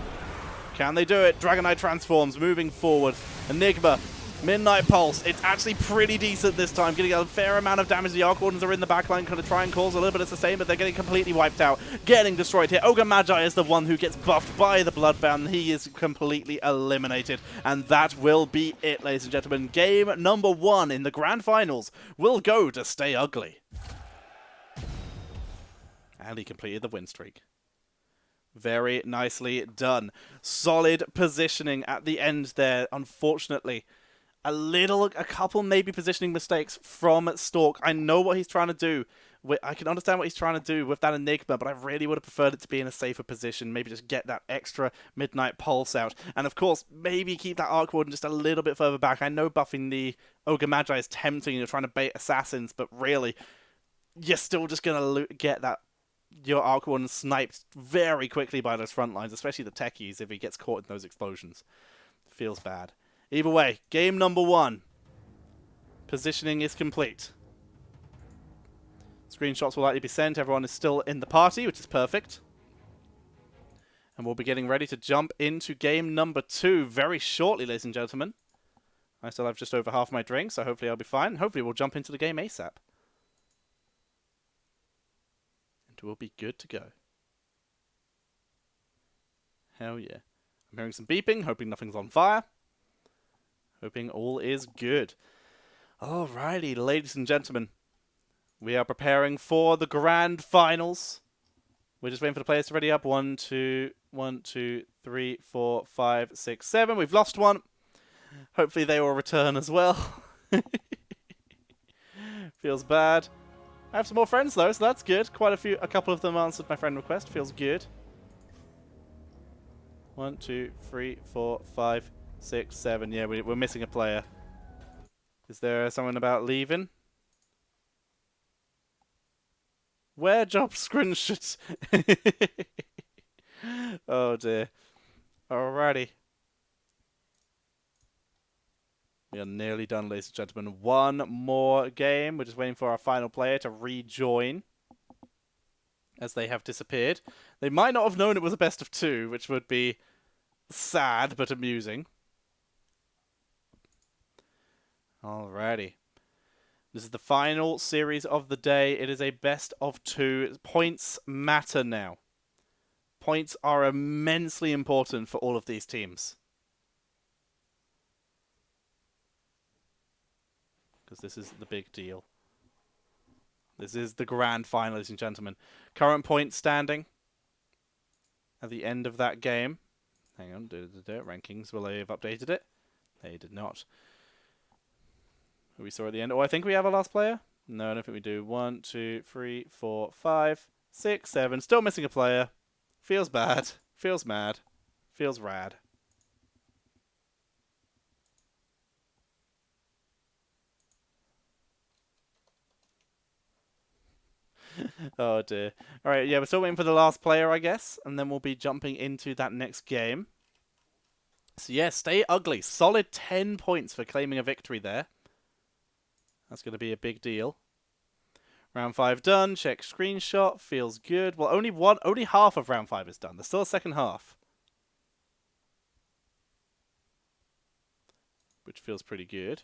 Can they do it? Dragonite transforms, moving forward. Enigma, Midnight Pulse. It's actually pretty decent this time, getting a fair amount of damage. The Arc Wardens are in the backline, kind of try and cause a little bit of sustain, but they're getting completely wiped out, getting destroyed here. Ogre Magi is the one who gets buffed by the Bloodbound. He is completely eliminated, and that will be it, ladies and gentlemen. Game number 1 in the Grand Finals will go to Stay Ugly. And he completed the win streak. Very nicely done. Solid positioning at the end there. Unfortunately, a couple maybe positioning mistakes from Stork. I know what he's trying to do. I can understand what he's trying to do with that Enigma, but I really would have preferred it to be in a safer position. Maybe just get that extra Midnight Pulse out. And of course, maybe keep that Arc Warden just a little bit further back. I know buffing the Ogre Magi is tempting. You're trying to bait assassins, but really, you're still just going to get that your Arc Warden sniped very quickly by those front lines, especially the Techies if he gets caught in those explosions. Feels bad. Either way, game number 1. Positioning is complete. Screenshots will likely be sent. Everyone is still in the party, which is perfect. And we'll be getting ready to jump into game number 2 very shortly, ladies and gentlemen. I still have just over half my drink, so hopefully I'll be fine. Hopefully we'll jump into the game ASAP. We'll be good to go. Hell yeah. I'm hearing some beeping, hoping nothing's on fire. Hoping all is good. Alrighty, ladies and gentlemen. We are preparing for the Grand Finals. We're just waiting for the players to ready up. 1, 2, 3, 4, 5, 6, 7. We've lost one. Hopefully they will return as well. Feels bad. I have some more friends though, so that's good. A couple of them answered my friend request. Feels good. 1, 2, 3, 4, 5, 6, 7. Yeah, we're missing a player. Is there someone about leaving? Where job screenshots? Oh dear. Alrighty. We are nearly done, ladies and gentlemen. One more game. We're just waiting for our final player to rejoin, as they have disappeared. They might not have known it was a best of 2, which would be sad but amusing. Alrighty. This is the final series of the day. It is a best of 2. Points matter now. Points are immensely important for all of these teams. Because this is the big deal. This is the grand final, ladies and gentlemen. Current point standing at the end of that game. Hang on, rankings. Will they have updated it? They did not. Who we saw at the end? Oh, I think we have our last player. No, I don't think we do. 1, 2, 3, 4, 5, 6, 7. Still missing a player. Feels bad. Feels mad. Feels rad. Oh dear. Alright, yeah, we're still waiting for the last player, I guess. And then we'll be jumping into that next game. So yeah, stay ugly. Solid 10 points for claiming a victory there. That's going to be a big deal. Round 5 done. Check screenshot. Feels good. Well, only half of round 5 is done. There's still a second half. Which feels pretty good.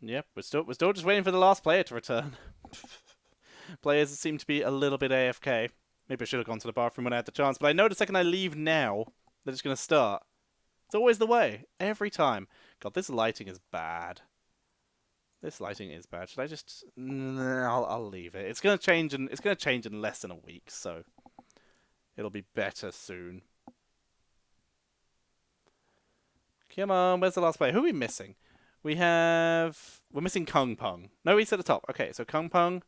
Yep, we're still just waiting for the last player to return. Players seem to be a little bit AFK. Maybe I should have gone to the bathroom when I had the chance, but I know the second I leave now, that it's going to start. It's always the way. Every time. God, this lighting is bad. This lighting is bad. Should I just... I'll leave it. It's going to change in less than a week, so it'll be better soon. Come on, where's the last player? Who are we missing? We're missing Kung Pung. No, he's at the top. Okay, so Kung Pung,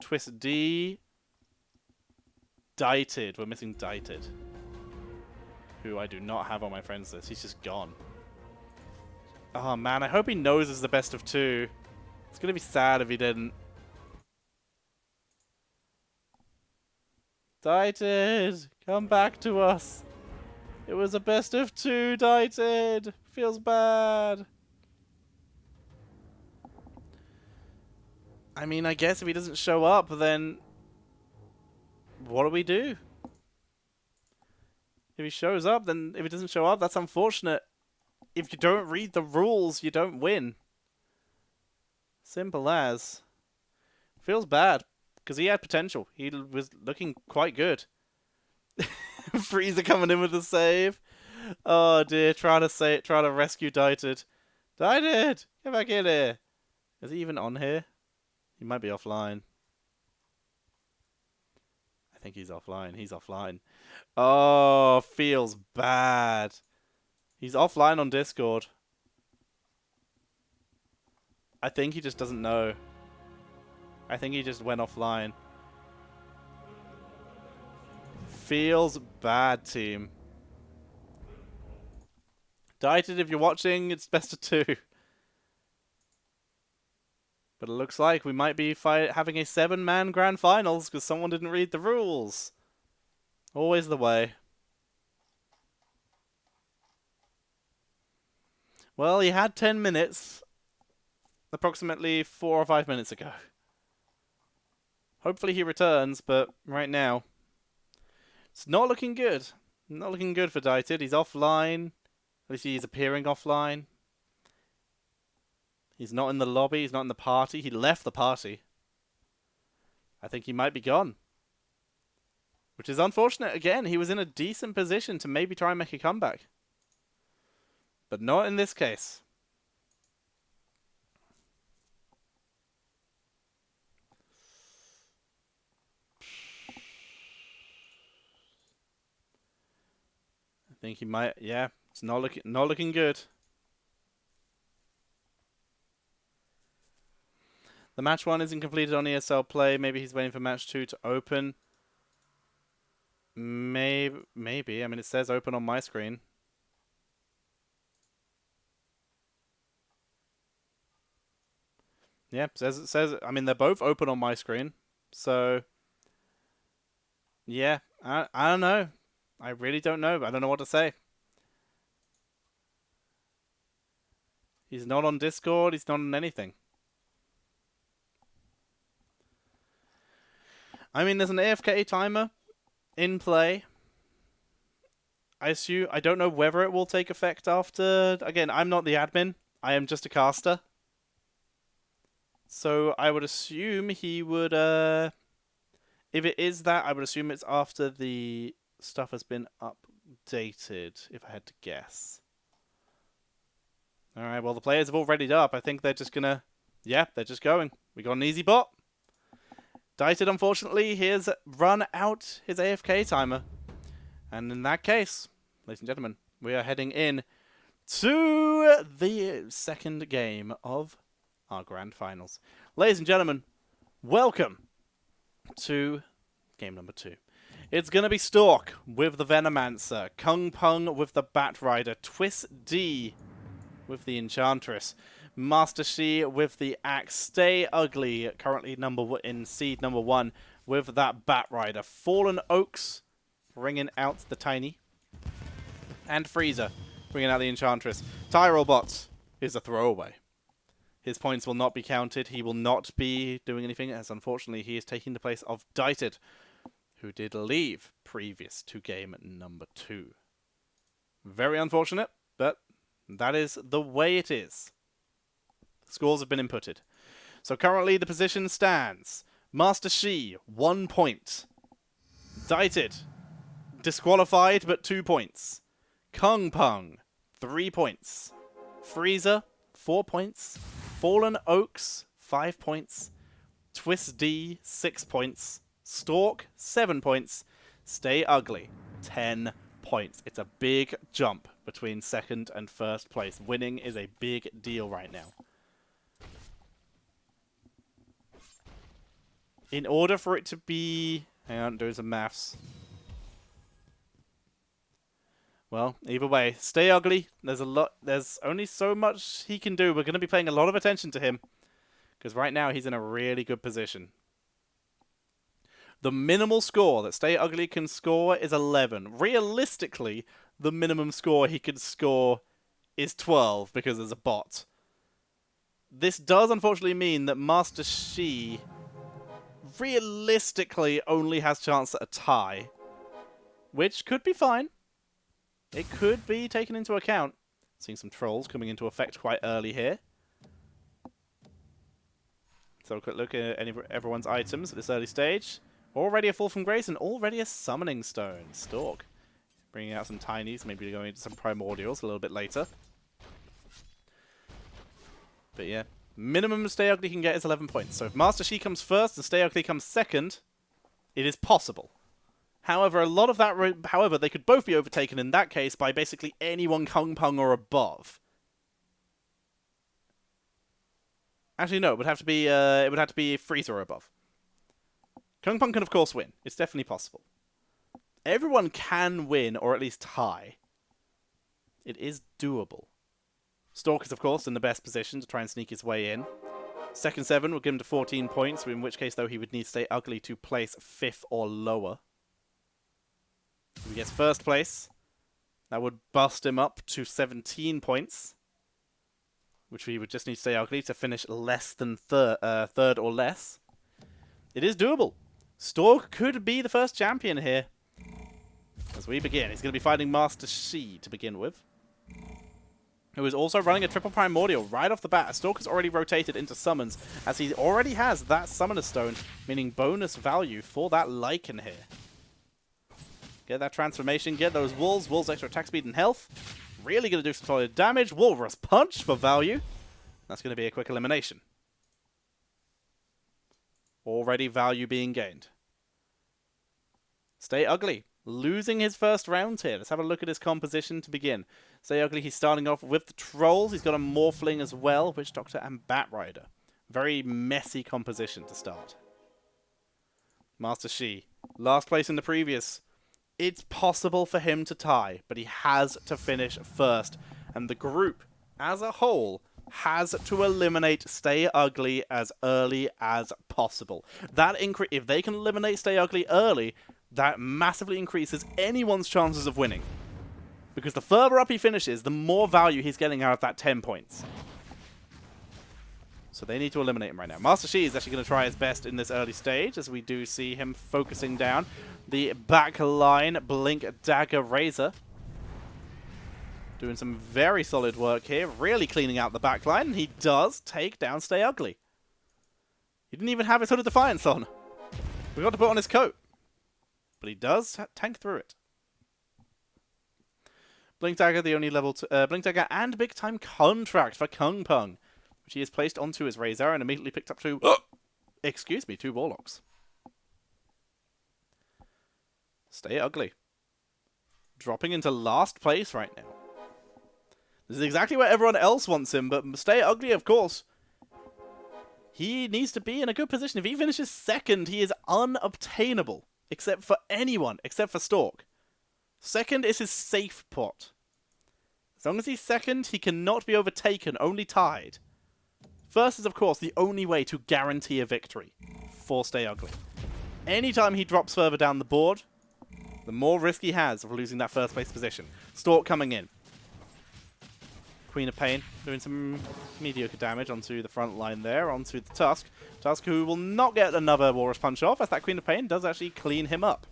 Twist D, Dited. We're missing Dited, who I do not have on my friends list. He's just gone. Oh man, I hope he knows it's the best of 2. It's gonna be sad if he didn't. Dited, come back to us. It was a best of 2, Dited. Feels bad. I mean, I guess if he doesn't show up, then what do we do? If he shows up, then if he doesn't show up, that's unfortunate. If you don't read the rules, you don't win. Simple as. Feels bad, because he had potential. He was looking quite good. Freezer coming in with a save. Oh dear, trying to rescue Dited. Dited! Get back in here! Is he even on here? He might be offline. I think he's offline. He's offline. Oh, feels bad. He's offline on Discord. I think he just doesn't know. I think he just went offline. Feels bad, team. Dited, if you're watching, it's best of 2. But it looks like we might be having a 7-man grand finals because someone didn't read the rules. Always the way. Well, he had 10 minutes. Approximately 4 or 5 minutes ago. Hopefully he returns, but right now, it's not looking good. Not looking good for Dited. He's offline. At least he's appearing offline. He's not in the lobby. He's not in the party. He left the party. I think he might be gone. Which is unfortunate. Again, he was in a decent position to maybe try and make a comeback. But not in this case. I think he might. Yeah, it's not looking good. The match 1 isn't completed on ESL play. Maybe he's waiting for match 2 to open. Maybe. I mean, it says open on my screen. Yeah, it says. I mean, they're both open on my screen. So, yeah, I don't know. I really don't know. I don't know what to say. He's not on Discord. He's not on anything. I mean, there's an AFK timer in play. I don't know whether it will take effect after... Again, I'm not the admin. I am just a caster. So I would assume he would... If it is that, I would assume it's after the stuff has been updated, if I had to guess. Alright, well, the players have all readied up. I think they're just going to Yeah, they're just going. We got an easy bot. Dieted, unfortunately, has run out his AFK timer. And in that case, ladies and gentlemen, we are heading in to the second game of our grand finals. Ladies and gentlemen, welcome to game number 2. It's going to be Stork with the Venomancer, Kung Pung with the Batrider, Twist D with the Enchantress, Master Shi with the Axe, Stay Ugly, currently in seed number 1 with that Batrider, Fallen Oaks bringing out the Tiny, and Freezer bringing out the Enchantress. Tyrolbot is a throwaway. His points will not be counted. He will not be doing anything, as unfortunately he is taking the place of Dieted, who did leave previous to game number 2. Very unfortunate, but that is the way it is. The scores have been inputted. So currently the position stands. Master Shi, 1 point. Dieted, disqualified, but 2 points. Kung Pung, 3 points. Freezer, 4 points. Fallen Oaks, 5 points. Twist D, 6 points. Stork, 7 points. Stay Ugly, 10 points. It's a big jump between second and first place. Winning is a big deal right now. In order for it to be... Hang on, doing some maths. Well, either way, Stay Ugly. There's only so much he can do. We're going to be paying a lot of attention to him, because right now he's in a really good position. The minimal score that Stay Ugly can score is 11. Realistically, the minimum score he could score is 12 because there's a bot. This does unfortunately mean that Master Shi realistically only has chance at a tie, which could be fine. It could be taken into account. Seeing some trolls coming into effect quite early here. So a quick look at everyone's items at this early stage. Already a Fall from Grace and already a Summoning Stone. Stork. Bringing out some Tinies, maybe going into some Primordials a little bit later. But yeah, minimum Stay Ugly can get is 11 points. So if Master Shi comes first and Stay Ugly comes second, it is possible. However, a lot of that, they could both be overtaken in that case by basically anyone Kung Pung or above. Actually, no, it would have to be Freezer or above. Kung Pung can of course win. It's definitely possible. Everyone can win or at least tie. It is doable. Stork is of course in the best position to try and sneak his way in. Second 7 will give him to 14 points, in which case though he would need to Stay Ugly to place 5th or lower. If he gets first place, that would bust him up to 17 points, which he would just need to Stay Ugly to finish less than third or less. It is doable. Stork could be the first champion here. As we begin, he's going to be fighting Master Shi to begin with, who is also running a triple Primordial right off the bat. Stork has already rotated into summons, as he already has that Summoner Stone, meaning bonus value for that Lycan here. Get that transformation, get those wolves. Wolves extra attack speed and health. Really going to do some solid damage. Walrus Punch for value. That's going to be a quick elimination. Already value being gained. Stay Ugly, losing his first round here. Let's have a look at his composition to begin. Stay Ugly, he's starting off with the Trolls. He's got a Morphling as well, Witch Doctor and Batrider. Very messy composition to start. Master Shi, last place in the previous. It's possible for him to tie, but he has to finish first. And the group, as a whole, has to eliminate Stay Ugly as early as possible. If they can eliminate Stay Ugly early, that massively increases anyone's chances of winning. Because the further up he finishes, the more value he's getting out of that 10 points. So they need to eliminate him right now. Master Shi is actually going to try his best in this early stage, as we do see him focusing down the back line Blink Dagger Razor. Doing some very solid work here, really cleaning out the back line, and he does take down Stay Ugly. He didn't even have his Hood of Defiance on. We got to put on his coat. But he does tank through it. Blink Dagger, the only level Blink Dagger and Big Time Contract for Kung Pung, She is placed onto his Razor and immediately picked up two... excuse me, two Warlocks. Stay ugly. Dropping into last place right now. This is exactly where everyone else wants him, but Stay Ugly, of course. He needs to be in a good position. If he finishes second, he is unobtainable. Except for anyone, except for Stork. Second is his safe pot. As long as he's second, he cannot be overtaken, only tied. First is, of course, the only way to guarantee a victory for Stay Ugly. Anytime he drops further down the board, the more risk he has of losing that first place position. Stork coming in. Queen of Pain doing some mediocre damage onto the front line there, onto the Tusk. Tusk who will not get another Walrus Punch off, as that Queen of Pain does actually clean him up.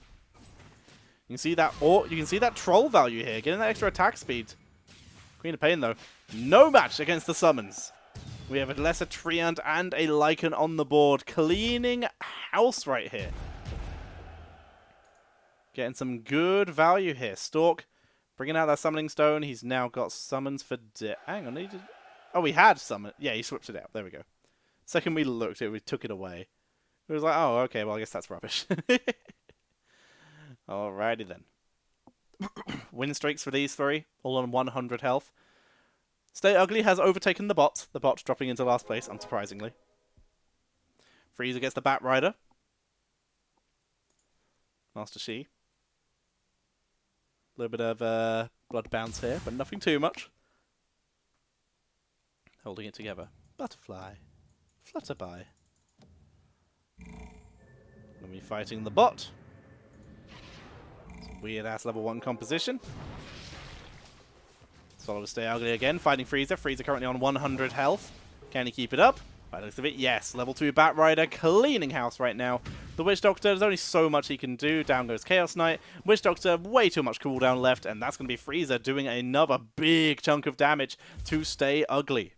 You can see that, or you can see that troll value here, getting that extra attack speed. Queen of Pain though, no match against the summons. We have a Lesser Treant and a Lycan on the board, cleaning house right here. Getting some good value here. Stork bringing out that Summoning Stone. He's now got summons for... Hang on, oh, he had summon. Yeah, he switched it out. There we go. Second we looked, we took it away. It was like, oh, okay, well, I guess that's rubbish. Alrighty then. Win streaks for these three, all on 100 health. Stay Ugly has overtaken the bot dropping into last place, unsurprisingly. Freezer gets the Bat Rider. Master Shi. A little bit of blood bounce here, but nothing too much. Holding it together. Butterfly. Flutterby. Gonna be fighting the bot. Weird ass level 1 composition. Solo Stay Ugly again, fighting Freezer. Freezer currently on 100 health. Can he keep it up? By the looks of it, yes. Level 2 Bat Rider cleaning house right now. The Witch Doctor, there's only so much he can do. Down goes Chaos Knight. Witch Doctor, way too much cooldown left, and that's going to be Freezer doing another big chunk of damage to Stay Ugly.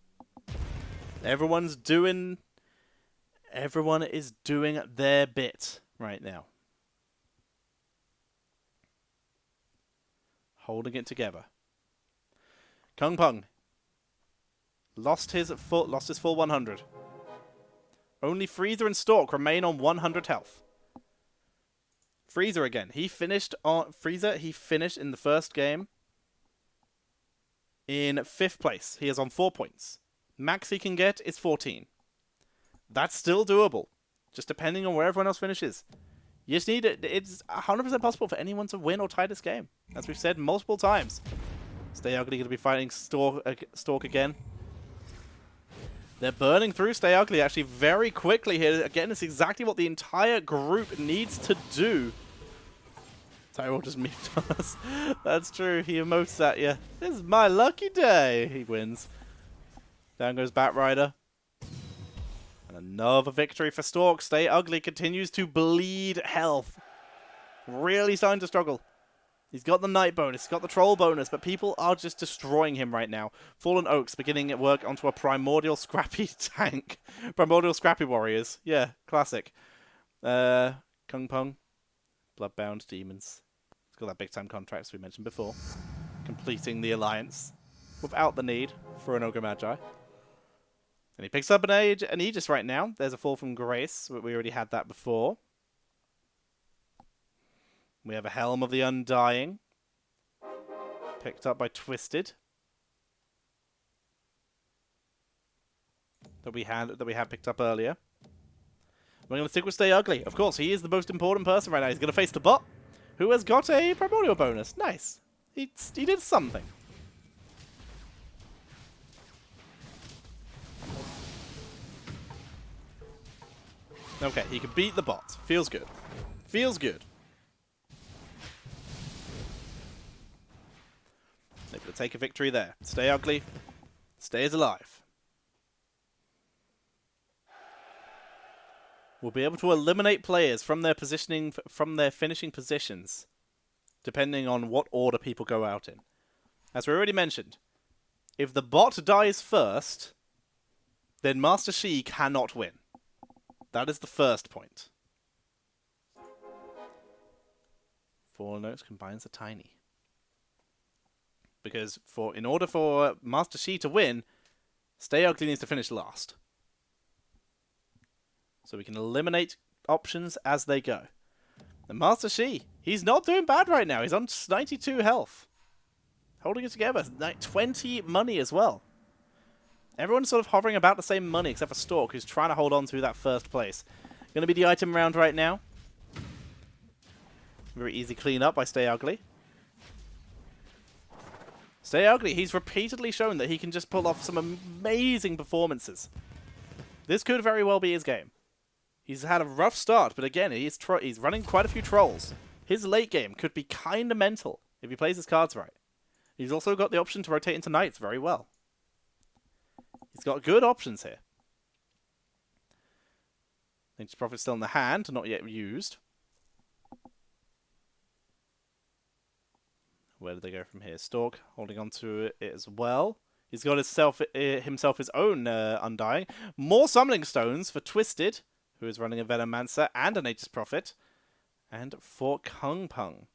Everyone is doing their bit right now. Holding it together. Kung Pung lost his full 100. Only Freezer and Stork remain on 100 health. Freezer again. He finished in the first game in 5th place. He is on 4 points. Max he can get is 14. That's still doable, just depending on where everyone else finishes. You just need it. It's 100% possible for anyone to win or tie this game, as we've said multiple times. Stay Ugly going to be fighting Stork again. They're burning through Stay Ugly actually very quickly here. Again, it's exactly what the entire group needs to do. Tyrell just memed us. That's true. He emotes at you. This is my lucky day. He wins. Down goes Bat Rider. And another victory for Stork. Stay Ugly continues to bleed health. Really starting to struggle. He's got the Knight bonus, he's got the Troll bonus, but people are just destroying him right now. Fallen Oaks beginning at work onto a Primordial Scrappy tank. Primordial Scrappy Warriors. Yeah, classic. Kung Pung. Bloodbound Demons. He's got that big time contract, as we mentioned before. Completing the alliance without the need for an Ogre Magi. And he picks up an Aegis right now. There's a Fall from Grace. We already had that before. We have a Helm of the Undying. Picked up by Twisted. That we had picked up earlier. We're going to stick with Stay Ugly. Of course, he is the most important person right now. He's going to face the bot, who has got a Primordial bonus. Nice. He did something. Okay, he can beat the bot. Feels good. Feels good. Able to take a victory there. Stay Ugly. Stays alive. We'll be able to eliminate players from their finishing positions, depending on what order people go out in. As we already mentioned, if the bot dies first, then Master Shi cannot win. That is the first point. Fallen Notes combines the Tiny. Because in order for Master Shi to win, Stay Ugly needs to finish last. So we can eliminate options as they go. And Master Shi, he's not doing bad right now. He's on 92 health. Holding it together. 20 money as well. Everyone's sort of hovering about the same money except for Stork, who's trying to hold on to that first place. Going to be the item round right now. Very easy clean up by Stay Ugly. Stay Ugly, he's repeatedly shown that he can just pull off some amazing performances. This could very well be his game. He's had a rough start, but again, he's running quite a few trolls. His late game could be kind of mental if he plays his cards right. He's also got the option to rotate into knights very well. He's got good options here. Nature's Prophet's still in the hand, not yet used. Where do they go from here? Stork holding on to it as well. He's got himself his own Undying. More Summoning Stones for Twisted, who is running a Venomancer and a Nature's Prophet. And for Kung Pung,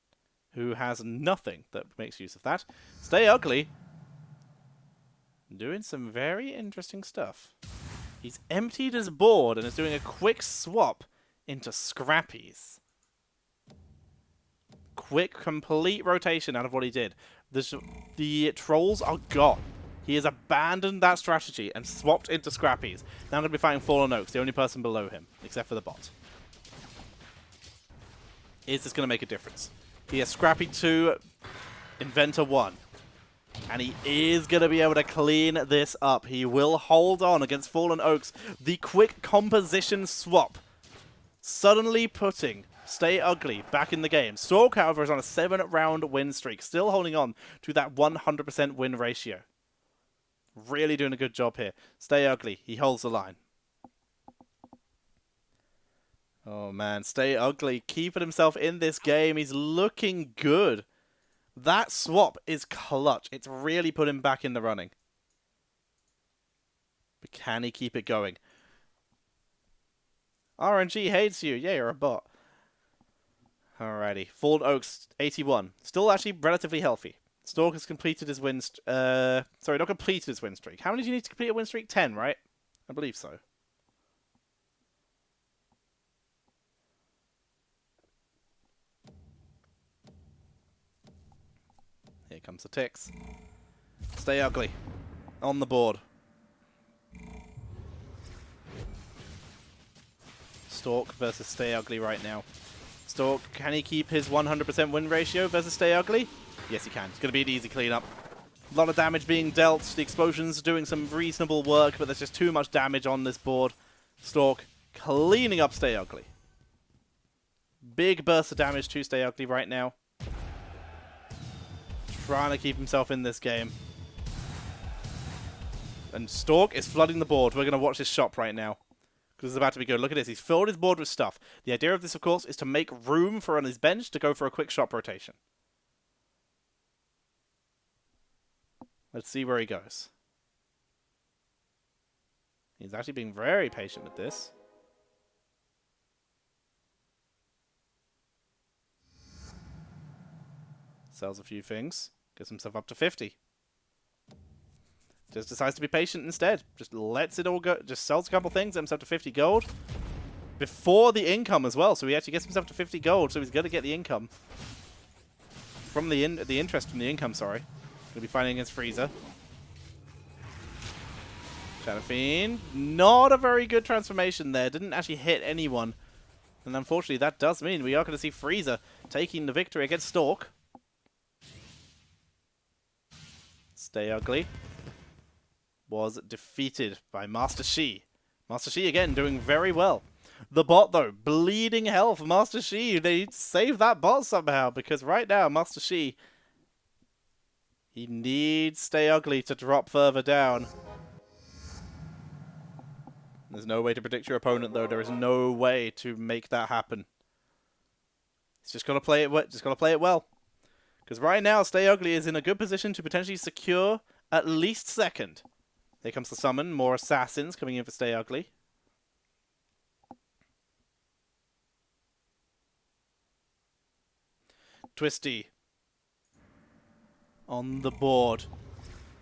who has nothing that makes use of that. Stay Ugly. Doing some very interesting stuff. He's emptied his board and is doing a quick swap into Scrappies. Quick, complete rotation out of what he did. The trolls are gone. He has abandoned that strategy and swapped into Scrappies. Now I'm going to be fighting Fallen Oaks, the only person below him, except for the bot. Is this going to make a difference? He has Scrappy 2, Inventor 1. And he is going to be able to clean this up. He will hold on against Fallen Oaks. The quick composition swap. Suddenly putting Stay Ugly back in the game. Stork, however, is on a 7-round win streak. Still holding on to that 100% win ratio. Really doing a good job here. Stay Ugly. He holds the line. Oh man, Stay Ugly keeping himself in this game. He's looking good. That swap is clutch. It's really put him back in the running. But can he keep it going? RNG hates you. Yeah, you're a bot. Alrighty. Fallen Oaks, 81. Still actually relatively healthy. Stork has completed his win... sorry, not completed his win streak. How many do you need to complete a win streak? 10, right? I believe so. Here comes the ticks. Stay Ugly. On the board. Stork versus Stay Ugly right now. Stork, can he keep his 100% win ratio versus Stay Ugly? Yes, he can. It's going to be an easy cleanup. A lot of damage being dealt. The explosions doing some reasonable work, but there's just too much damage on this board. Stork cleaning up Stay Ugly. Big burst of damage to Stay Ugly right now. Trying to keep himself in this game. And Stork is flooding the board. We're going to watch his shop right now. Because it's about to be good. Look at this. He's filled his board with stuff. The idea of this, of course, is to make room for on his bench to go for a quick shop rotation. Let's see where he goes. He's actually being very patient with this. Sells a few things. Gets himself up to 50. Just decides to be patient instead. Just lets it all go. Just sells a couple things, gets himself to 50 gold. Before the income as well. So he actually gets himself to 50 gold. So he's going to get the income. From the interest from the income, sorry. Going to be fighting against Frieza. Shadow Fiend. Not a very good transformation there. Didn't actually hit anyone. And unfortunately, that does mean we are going to see Frieza taking the victory against Stork. Stay Ugly was defeated by Master Shi. Master Shi, again, doing very well. The bot, though, bleeding health. Master Shi, they need to save that bot somehow, because right now, Master Shi, he needs Stay Ugly to drop further down. There's no way to predict your opponent, though. There is no way to make that happen. He's just got to play it well. Because right now, Stay Ugly is in a good position to potentially secure at least second. Here comes the summon. More assassins coming in for Stay Ugly. Twisty on the board.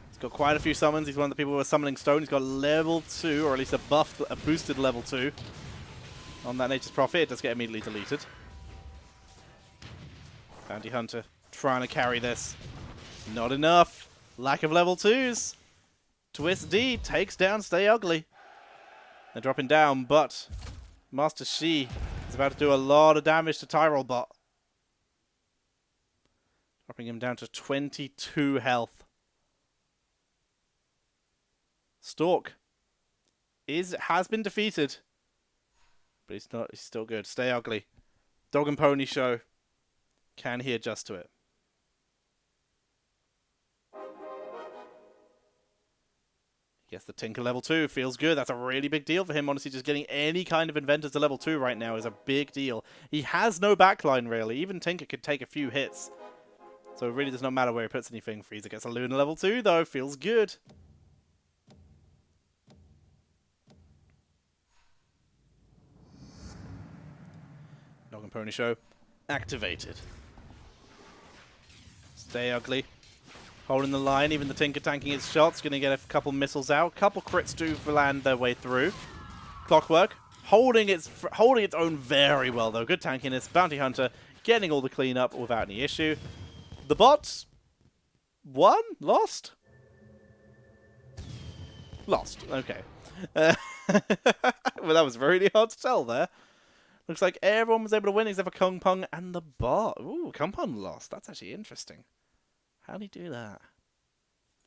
He's Got quite a few summons. He's one of the people who are summoning stone. He's got level 2, or at least a boosted level 2 on that Nature's Prophet. It does get immediately deleted. Bounty Hunter trying to carry this. Not enough. Lack of level 2s. Twist D takes down Stay Ugly. They're dropping down, but Master Shi is about to do a lot of damage to Tyrol Bot. Dropping him down to 22 health. Stork has been defeated, but he's still good. Stay Ugly. Dog and Pony Show. Can he adjust to it? Yes, the Tinker level 2 feels good. That's a really big deal for him. Honestly, just getting any kind of Inventor to level 2 right now is a big deal. He has no backline, really. Even Tinker could take a few hits. So it really does not matter where he puts anything. Frieza gets a Luna level 2, though. Feels good. Dog and Pony Show activated. Stay Ugly. Holding the line, even the Tinker tanking its shots. Going to get a couple missiles out. Couple crits do land their way through. Clockwork holding its own very well, though. Good tankiness. Bounty Hunter getting all the cleanup without any issue. The bots won? Lost? Lost. Okay. Well, that was really hard to tell there. Looks like everyone was able to win except for Kung Pung and the bot. Ooh, Kung Pung lost. That's actually interesting. How did he do that?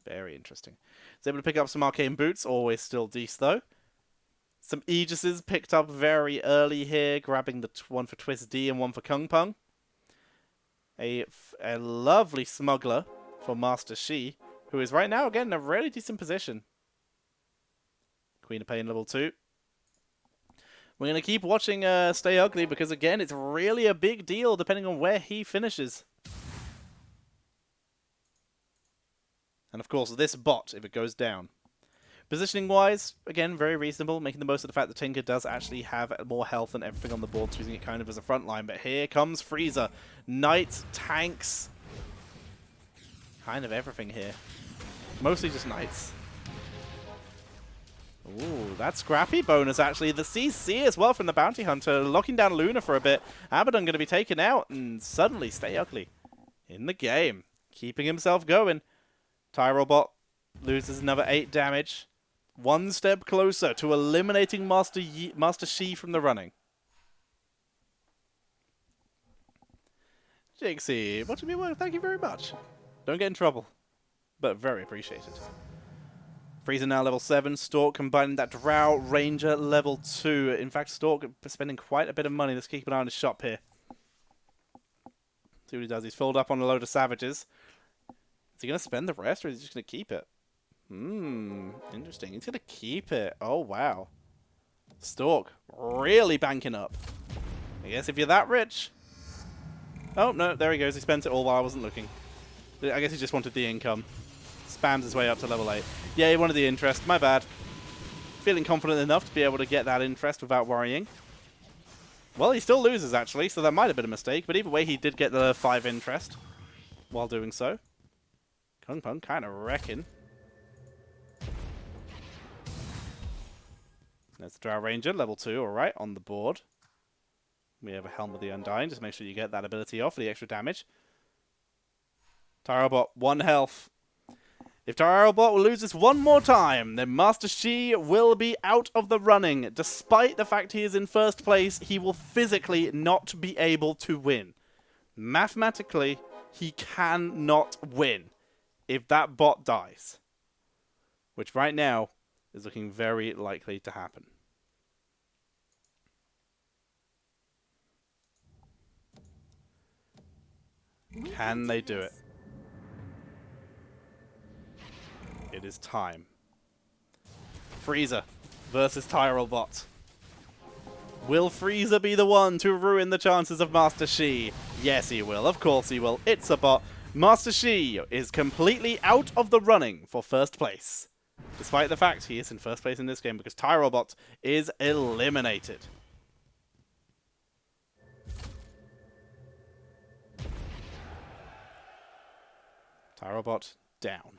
Very interesting. He's able to pick up some arcane boots. Always still decent, though. Some Aegises picked up very early here, grabbing the one for Twist D and one for Kung Pung. A lovely smuggler for Master Shi, who is right now, again, in a really decent position. Queen of Pain level 2. We're going to keep watching Stay Ugly because, again, it's really a big deal depending on where he finishes. And, of course, this bot, if it goes down. Positioning-wise, again, very reasonable, making the most of the fact that Tinker does actually have more health than everything on the board, so using it kind of as a front line. But here comes Frieza. Knights, tanks, kind of everything here. Mostly just Knights. Ooh, that scrappy bonus, actually. The CC as well from the Bounty Hunter, locking down Luna for a bit. Abaddon going to be taken out, and suddenly Stay Ugly in the game, keeping himself going. Tyrobot loses another 8 damage. One step closer to eliminating Master Shi from the running. Jixie, what do you mean? Thank you very much. Don't get in trouble, but very appreciated. Frieza now level 7. Stork combining that Drow Ranger level 2. In fact, Stork spending quite a bit of money. Let's keep an eye on his shop here. See what he does. He's filled up on a load of savages. Is he going to spend the rest, or is he just going to keep it? Interesting. He's going to keep it. Oh, wow. Stork really banking up. I guess if you're that rich... Oh, no, there he goes. He spent it all while I wasn't looking. I guess he just wanted the income. Spams his way up to level 8. Yeah, he wanted the interest. My bad. Feeling confident enough to be able to get that interest without worrying. Well, he still loses, actually, so that might have been a mistake. But either way, he did get the 5 interest while doing so. Kung Pung kind of wrecking. There's the Drow Ranger, level 2, alright, on the board. We have a Helm of the Undying, just make sure you get that ability off for the extra damage. Tyrobot, 1 health. If Tyrobot loses one more time, then Master Shi will be out of the running. Despite the fact he is in first place, he will physically not be able to win. Mathematically, he cannot win if that bot dies. Which right now is looking very likely to happen. Can they do it? It is time. Frieza versus Tyrolbot. Will Frieza be the one to ruin the chances of Master Shi? Yes, he will. Of course he will. It's a bot. Master Shi is completely out of the running for first place. Despite the fact he is in first place in this game because Tyrobot is eliminated. Tyrobot down.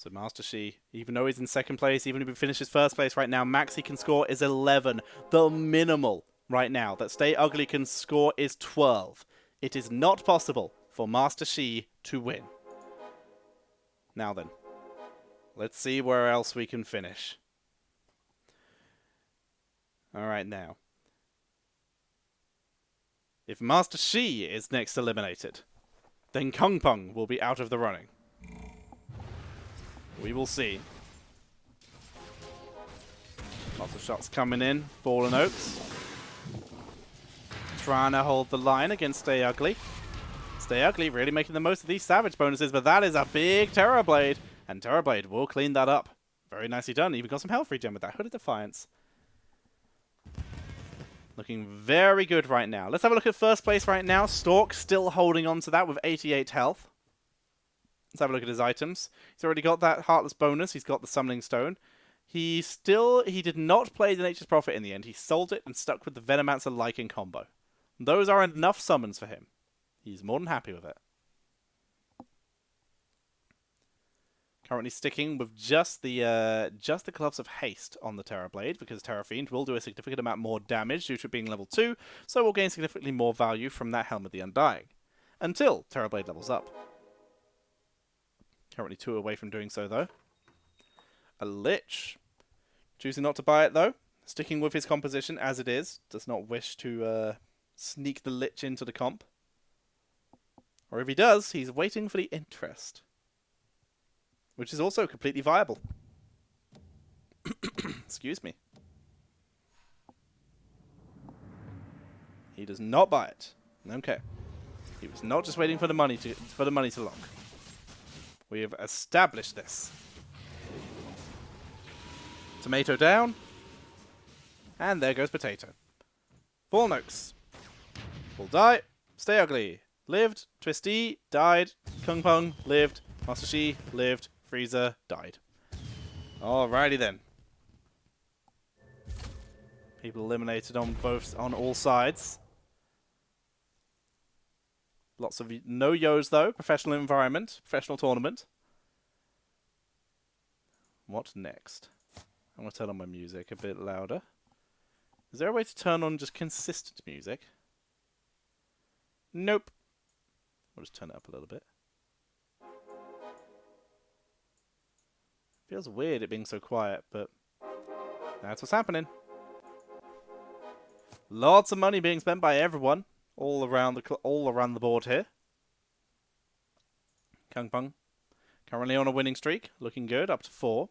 So Master Shi, even though he's in second place, even if he finishes first place right now, max he can score is 11. The minimal right now that Stay Ugly can score is 12. It is not possible for Master Shi to win. Now then, let's see where else we can finish. Alright now. If Master Shi is next eliminated, then Kung Peng will be out of the running. We will see. Lots of shots coming in. Fallen Oaks. Trying to hold the line against Stay Ugly. Stay Ugly really making the most of these Savage bonuses, but that is a big Terror Blade. And Terror Blade will clean that up. Very nicely done. Even got some health regen with that. Hooded Defiance. Looking very good right now. Let's have a look at first place right now. Stork still holding on to that with 88 health. Let's have a look at his items. He's already got that Heartless bonus. He's got the Summoning Stone. He did not play the Nature's Prophet in the end. He sold it and stuck with the Venomancer Lycan combo. Those are enough summons for him. He's more than happy with it. Currently sticking with just the Gloves of Haste on the Terror Blade, because Terror Fiend will do a significant amount more damage due to it being level 2, so we'll gain significantly more value from that Helm of the Undying. Until Terror Blade levels up. Currently 2 away from doing so, though. A Lich. Choosing not to buy it, though. Sticking with his composition as it is. Does not wish to sneak the Lich into the comp. Or if he does, he's waiting for the interest. Which is also completely viable. Excuse me. He does not buy it. Okay. He was not just waiting for the money to lock. We have established this. Tomato down. And there goes Potato. Fallen Oaks. Will die. Stay Ugly. Lived. Twisty. Died. Kung Peng. Lived. Master Shi. Lived. Frieza. Died. Alrighty then. People eliminated on all sides. Lots of no-yos though. Professional environment. Professional tournament. What next? I'm going to turn on my music a bit louder. Is there a way to turn on just consistent music? Nope. We'll just turn it up a little bit. Feels weird it being so quiet, but that's what's happening. Lots of money being spent by everyone all around the board here. Kung Peng currently on a winning streak, looking good, up to 4.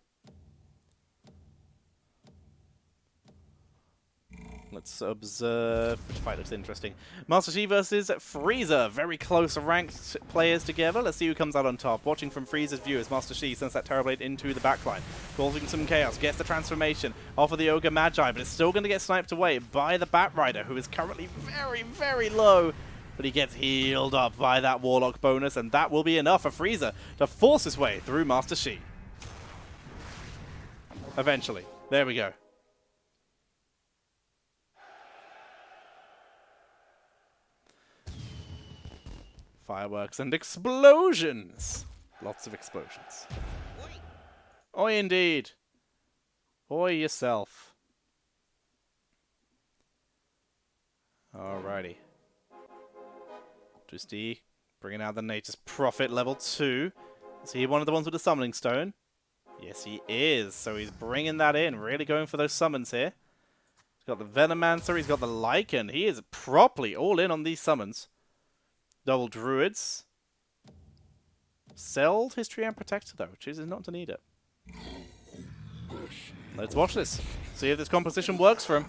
Let's observe which fight looks interesting. Master Shi versus Frieza. Very close ranked players together. Let's see who comes out on top. Watching from Frieza's view as Master Shi sends that Terror Blade into the backline. Causing some chaos. Gets the transformation off of the Ogre Magi, but it's still going to get sniped away by the Bat Rider, who is currently very, very low. But he gets healed up by that Warlock bonus, and that will be enough for Frieza to force his way through Master Shi. Eventually. There we go. Fireworks and explosions. Lots of explosions. Oi. Oi indeed. Oi yourself. Alrighty. Twisty bringing out the Nature's Prophet level 2. Is he one of the ones with the Summoning Stone? Yes, he is. So he's bringing that in. Really going for those summons here. He's got the Venomancer. He's got the Lycan. He is properly all in on these summons. Double Druids. Sold History and Protector, though. Chooses not to need it. Let's watch this. See if this composition works for him.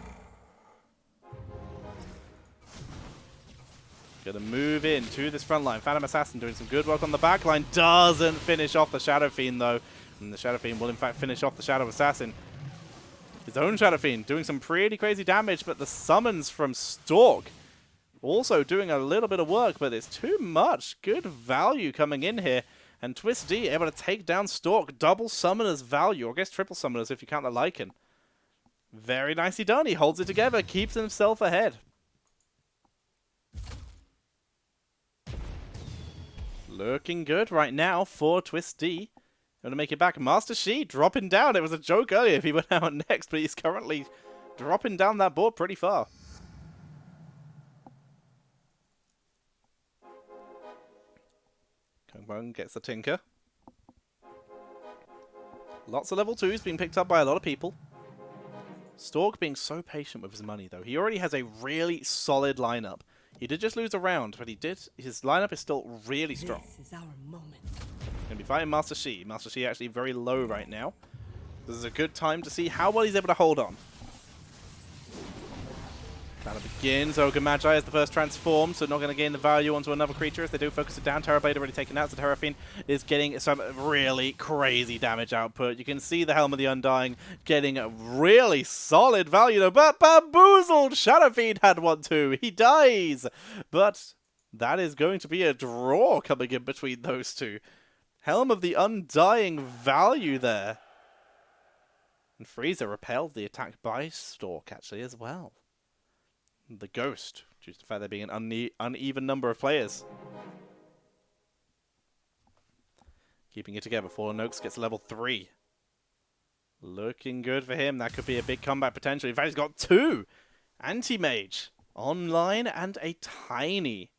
Gonna move in to this front line. Phantom Assassin doing some good work on the back line. Doesn't finish off the Shadow Fiend, though. And the Shadow Fiend will, in fact, finish off the Shadow Assassin. His own Shadow Fiend doing some pretty crazy damage, but the summons from Stork also doing a little bit of work, but it's too much. Good value coming in here. And Twisty able to take down Stork. Double summoners value, or I guess triple summoners if you count the Lycan. Very nicely done. He holds it together, keeps himself ahead. Looking good right now for Twisty. Going to make it back. Master Shi dropping down. It was a joke earlier if he went out next, but he's currently dropping down that board pretty far. Kung gets the Tinker. Lots of level 2s being picked up by a lot of people. Stork being so patient with his money, though. He already has a really solid lineup. He did just lose a round, but his lineup is still really strong. This is our moment. Going to be fighting Master Shi. Master Shi actually very low right now. This is a good time to see how well he's able to hold on. Battle begins. Ogre Magi is the first transform, so not going to gain the value onto another creature. If they do focus it down, Terrorblade already taken out, so Terrafin is getting some really crazy damage output. You can see the Helm of the Undying getting a really solid value, though, but bamboozled! Shadowfiend had one too. He dies! But that is going to be a draw coming in between those two. Helm of the Undying value there. And Frieza repelled the attack by Stork, actually, as well. The Ghost, due to the fact there being an uneven number of players. Keeping it together, Fallen Oaks gets level 3. Looking good for him. That could be a big comeback potential. In fact, he's got 2! Anti-Mage, online, and a Tiny.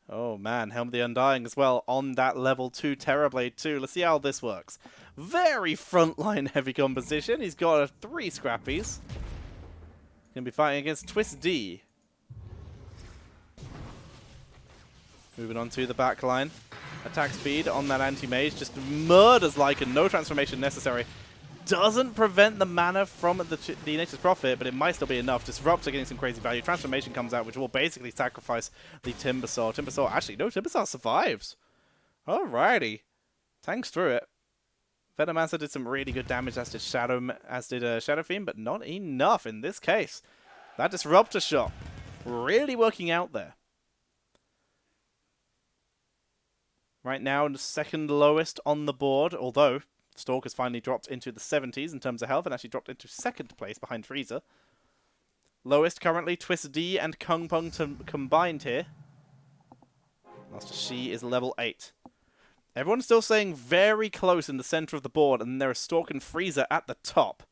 Oh man, Helm of the Undying as well on that level 2 Terrorblade too. Let's see how this works. Very frontline heavy composition. He's got 3 Scrappies. Going to be fighting against Twist D. Moving on to the back line. Attack speed on that anti-mage. Just murders Lycan. No transformation necessary. Doesn't prevent the mana from the Nature's Prophet, but it might still be enough. Disruptor getting some crazy value. Transformation comes out, which will basically sacrifice the Timbersaw. Timbersaw, actually, no, Timbersaw survives. Alrighty. Tanks through it. Venomancer did some really good damage, as did Shadow Fiend, but not enough in this case. That Disruptor shot really working out there. Right now, the second lowest on the board, although Stork has finally dropped into the 70s in terms of health and actually dropped into second place behind Frieza. Lowest currently, Twist D and Kung Pung combined here. Master Shi is level 8. Everyone's still staying very close in the center of the board, and there are Stork and Frieza at the top,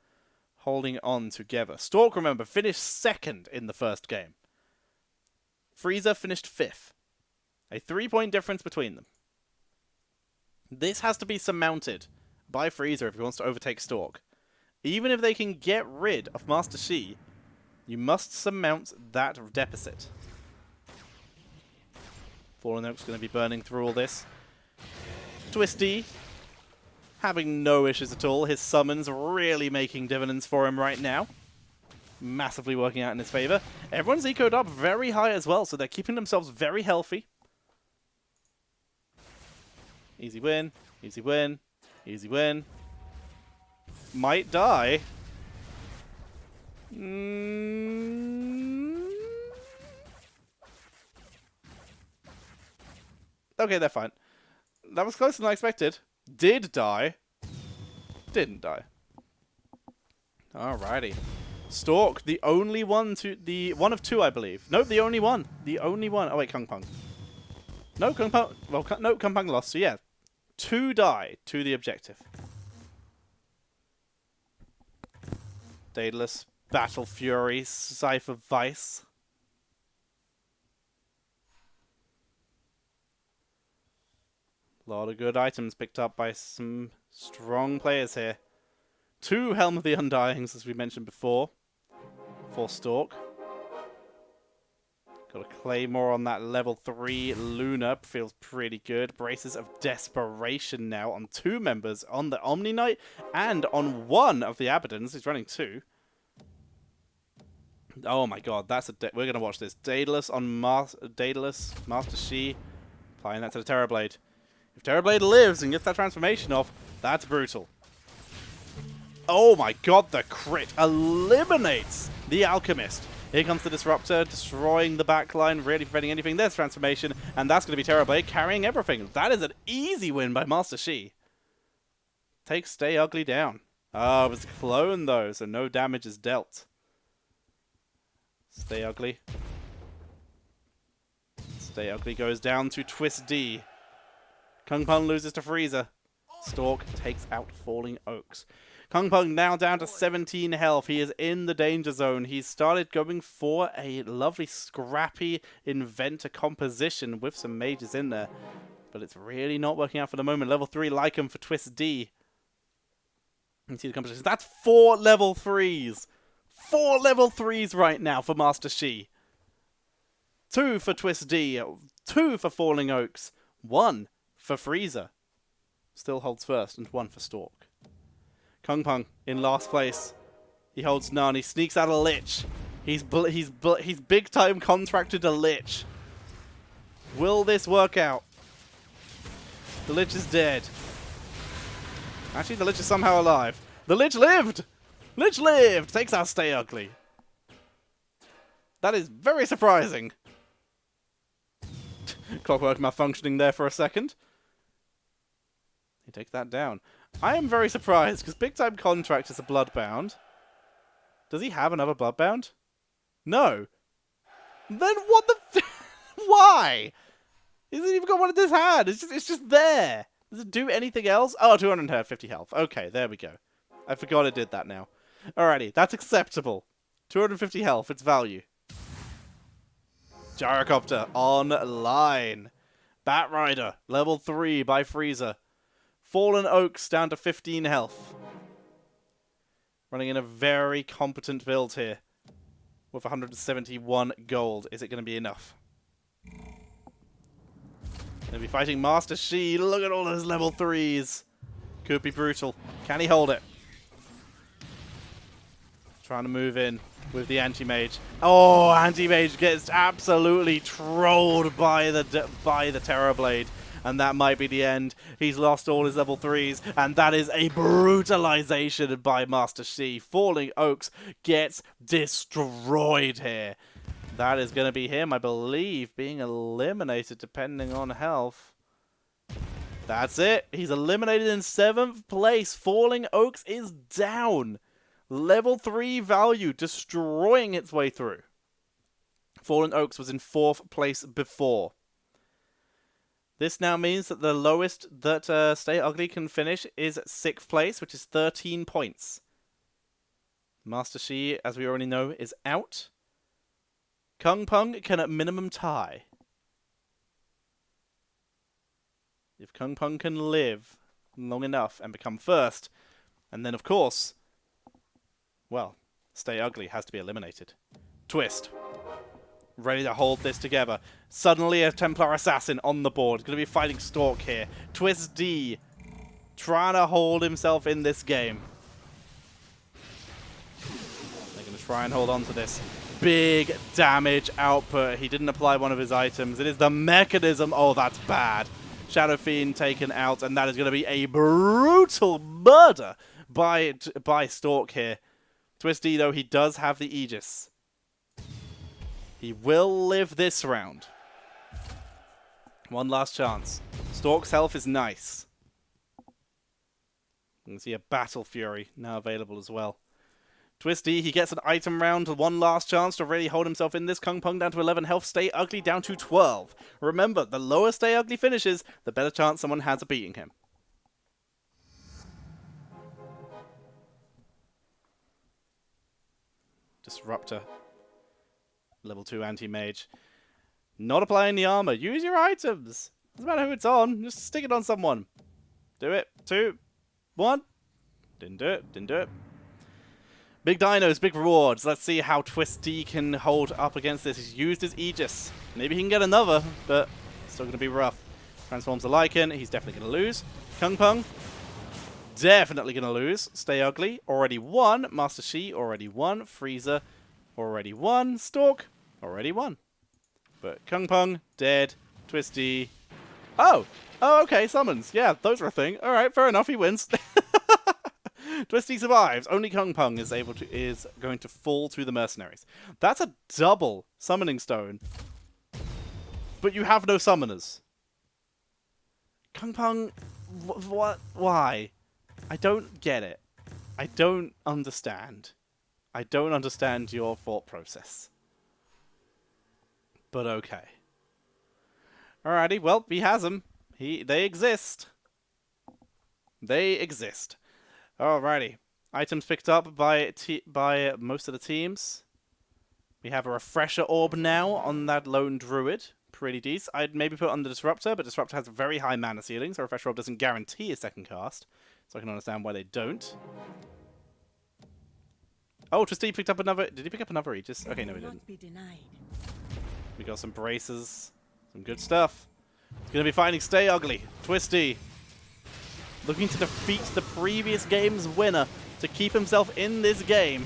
holding on together. Stork, remember, finished second in the first game. Frieza finished 5th. A 3-point difference between them. This has to be surmounted by Frieza if he wants to overtake Stork. Even if they can get rid of Master Shi, you must surmount that deficit. Fallen Oak's going to be burning through all this. Twisty, having no issues at all. His summons really making dividends for him right now. Massively working out in his favor. Everyone's ecoed up very high as well, so they're keeping themselves very healthy. Easy win, easy win, easy win. Might die. Okay, they're fine. That was closer than I expected. Did die. Didn't die. Alrighty. Stork, the only one to... the one of 2, I believe. Nope, the only one. The only one. Oh, wait, Kung Pung. No, Kung Pung... well, no, Kung Pung lost. So, yeah. 2 die to the objective. Daedalus, Battle Fury, Cypher Vice. A lot of good items picked up by some strong players here. 2 Helm of the Undyings, as we mentioned before, for Stork. Got a Claymore on that level 3. Luna feels pretty good. Braces of Desperation now on 2 members, on the Omni Knight and on 1 of the Abaddons. He's running 2. Oh my god, that's we're going to watch this. Daedalus on Daedalus, Master Shi, applying that to the Terrorblade. If Terrorblade lives and gets that transformation off, that's brutal. Oh my god, the crit eliminates the Alchemist. Here comes the Disruptor, destroying the backline, really preventing anything. There's transformation, and that's going to be Terrorblade carrying everything. That is an easy win by Master Shi. Takes Stay Ugly down. Oh, it was a clone though, so no damage is dealt. Stay Ugly. Stay Ugly goes down to Twist D. Kung Pao loses to Frieza. Stork takes out Falling Oaks. Kung Pung now down to 17 health. He is in the danger zone. He's started going for a lovely scrappy inventor composition with some mages in there. But it's really not working out for the moment. Level 3 Lycan for Twist D. You see the composition. That's 4 level 3s. 4 level 3s right now for Master Shi. 2 for Twist D. 2 for Falling Oaks. 1 for Frieza. Still holds first, and 1 for Stork. Kung Pung in last place. He holds none. He sneaks out a Lich. He's big time contracted a Lich. Will this work out? The Lich is dead. Actually, the Lich is somehow alive. The Lich lived! Lich lived! Takes out Stay Ugly. That is very surprising. Clockwork malfunctioning there for a second. He takes that down. I am very surprised, because Big Time Contract is a Bloodbound. Does he have another Bloodbound? No. Then what the... Why? He hasn't even got one in his hand. It's just there. Does it do anything else? Oh, 250 health. Okay, there we go. I forgot it did that now. Alrighty, that's acceptable. 250 health, it's value. Gyrocopter online. Bat Rider, level 3 by Frieza. Fallen Oaks down to 15 health. Running in a very competent build here. With 171 gold. Is it going to be enough? Going to be fighting Master Shi. Look at all those level 3s. Could be brutal. Can he hold it? Trying to move in with the Anti-Mage. Oh, Anti-Mage gets absolutely trolled by the Terrorblade. And that might be the end. He's lost all his level 3s. And that is a brutalization by Master Shi. Falling Oaks gets destroyed here. That is going to be him, I believe, being eliminated depending on health. That's it. He's eliminated in 7th place. Falling Oaks is down. Level 3 value destroying its way through. Fallen Oaks was in 4th place before. This now means that the lowest that Stay Ugly can finish is 6th place, which is 13 points. Master Shi, as we already know, is out. Kung Pung can at minimum tie. If Kung Pung can live long enough and become first, and then of course, well, Stay Ugly has to be eliminated. Twist. Ready to hold this together. Suddenly a Templar Assassin on the board. Going to be fighting Stork here. Twist D. Trying to hold himself in this game. They're going to try and hold on to this. Big damage output. He didn't apply one of his items. It is the mechanism. Oh, that's bad. Shadow Fiend taken out, and that is going to be a brutal murder by Stork here. Twist D, though, he does have the Aegis. He will live this round. One last chance. Stork's health is nice. You can see a Battle Fury now available as well. Twisty, he gets an item round, one last chance to really hold himself in this. Kung Pung down to 11 health, Stay Ugly down to 12. Remember, the lower Stay Ugly finishes, the better chance someone has of beating him. Disruptor. Level 2 Anti-Mage. Not applying the armor. Use your items. Doesn't matter who it's on. Just stick it on someone. Do it. 2, 1. Didn't do it. Didn't do it. Big dinos, big rewards. Let's see how Twisty can hold up against this. He's used his Aegis. Maybe he can get another, but still going to be rough. Transforms a Lycan. He's definitely going to lose. Kung Pung. Definitely going to lose. Stay Ugly. Already won. Master Shi. Already won. Frieza. Already won. Stork. Already won. But Kung Pung. Dead. Twisty. Oh. Oh, okay. Summons. Yeah, those are a thing. Alright, fair enough. He wins. Twisty survives. Only Kung Pung is going to fall to the mercenaries. That's a double summoning stone. But you have no summoners. Kung Pung, what? Why? I don't get it. I don't understand. I don't understand your thought process. But okay. Alrighty, well, he has them. They exist. They exist. Alrighty. Items picked up by most of the teams. We have a refresher orb now on that lone druid. Pretty decent. I'd maybe put it on the disruptor, but disruptor has a very high mana ceiling, so refresher orb doesn't guarantee a second cast. So I can understand why they don't. Oh, Twisty picked up another. Did he pick up another Aegis? Okay, no, he didn't. We got some braces. Some good stuff. It's going to be fighting Stay Ugly. Twisty looking to defeat the previous game's winner to keep himself in this game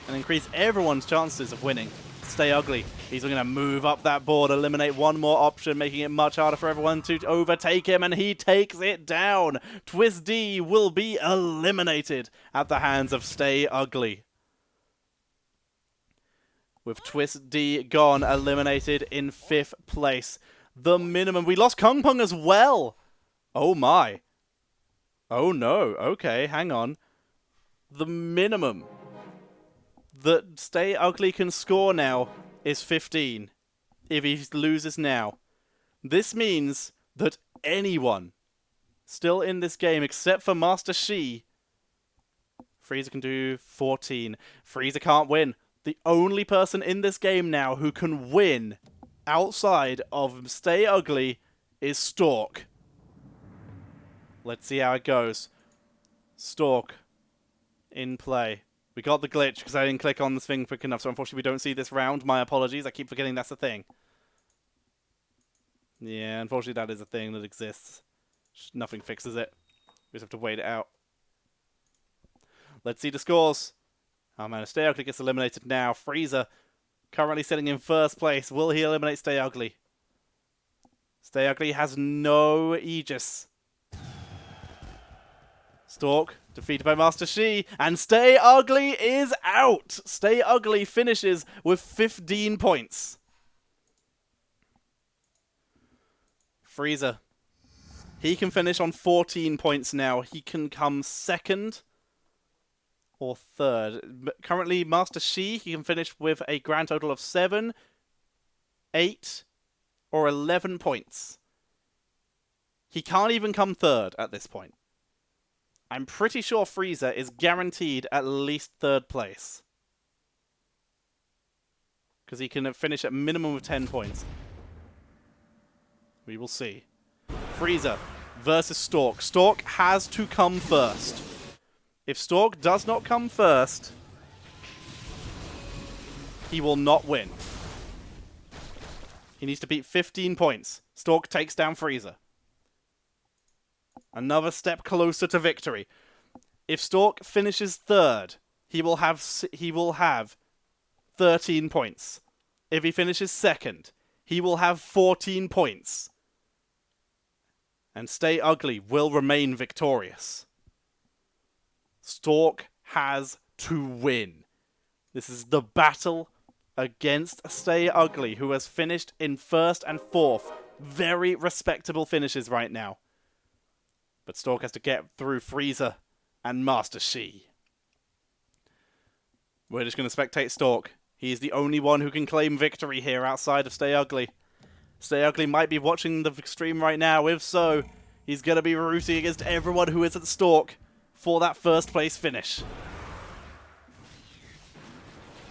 and increase everyone's chances of winning. Stay Ugly. He's going to move up that board, eliminate one more option, making it much harder for everyone to overtake him, and he takes it down. Twisty will be eliminated at the hands of Stay Ugly. With Twisty gone, eliminated in 5th place. The minimum. We lost Kung Pung as well. Oh my. Oh no. Okay, hang on. The minimum that Stay Ugly can score now is 15 if he loses now. This means that anyone still in this game except for Master Shi, Frieza can do 14. Frieza can't win. The only person in this game now who can win outside of Stay Ugly is Stork. Let's see how it goes. Stork in play. We got the glitch because I didn't click on this thing quick enough, so unfortunately we don't see this round. My apologies. I keep forgetting that's a thing. Yeah, unfortunately that is a thing that exists. Nothing fixes it. We just have to wait it out. Let's see the scores. Oh man, Stay Ugly gets eliminated now. Frieza currently sitting in 1st place. Will he eliminate Stay Ugly? Stay Ugly has no Aegis. Stork defeated by Master Shi, and Stay Ugly is out. Stay Ugly finishes with 15 points. Frieza. He can finish on 14 points now. He can come 2nd or 3rd. Currently, Master Shi, he can finish with a grand total of 7, 8, or 11 points. He can't even come 3rd at this point. I'm pretty sure Frieza is guaranteed at least 3rd place. Because he can finish at a minimum of 10 points. We will see. Frieza versus Stork. Stork has to come first. If Stork does not come first, he will not win. He needs to beat 15 points. Stork takes down Frieza. Another step closer to victory. If Stork finishes 3rd, he will have 13 points. If he finishes 2nd, he will have 14 points. And Stay Ugly will remain victorious. Stork has to win. This is the battle against Stay Ugly, who has finished in 1st and 4th. Very respectable finishes right now. But Stork has to get through Frieza and Master Shi. We're just going to spectate Stork. He is the only one who can claim victory here outside of Stay Ugly. Stay Ugly might be watching the stream right now. If so, he's going to be rooting against everyone who isn't Stork for that 1st place finish.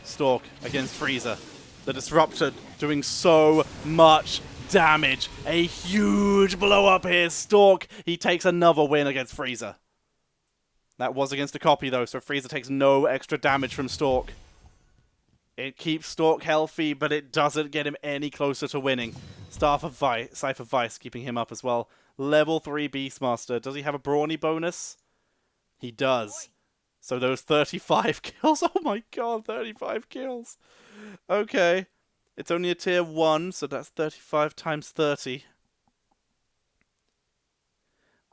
Stork against Frieza. The Disruptor doing so much damage. A huge blow up here. Stork, he takes another win against Frieza. That was against a copy though, so Frieza takes no extra damage from Stork. It keeps Stork healthy, but it doesn't get him any closer to winning. Staff of Vice, Scythe of Vice keeping him up as well. Level 3 Beastmaster. Does he have a brawny bonus? He does. So those 35 kills. Oh my god, 35 kills. Okay. It's only a tier 1, so that's 35 times 30.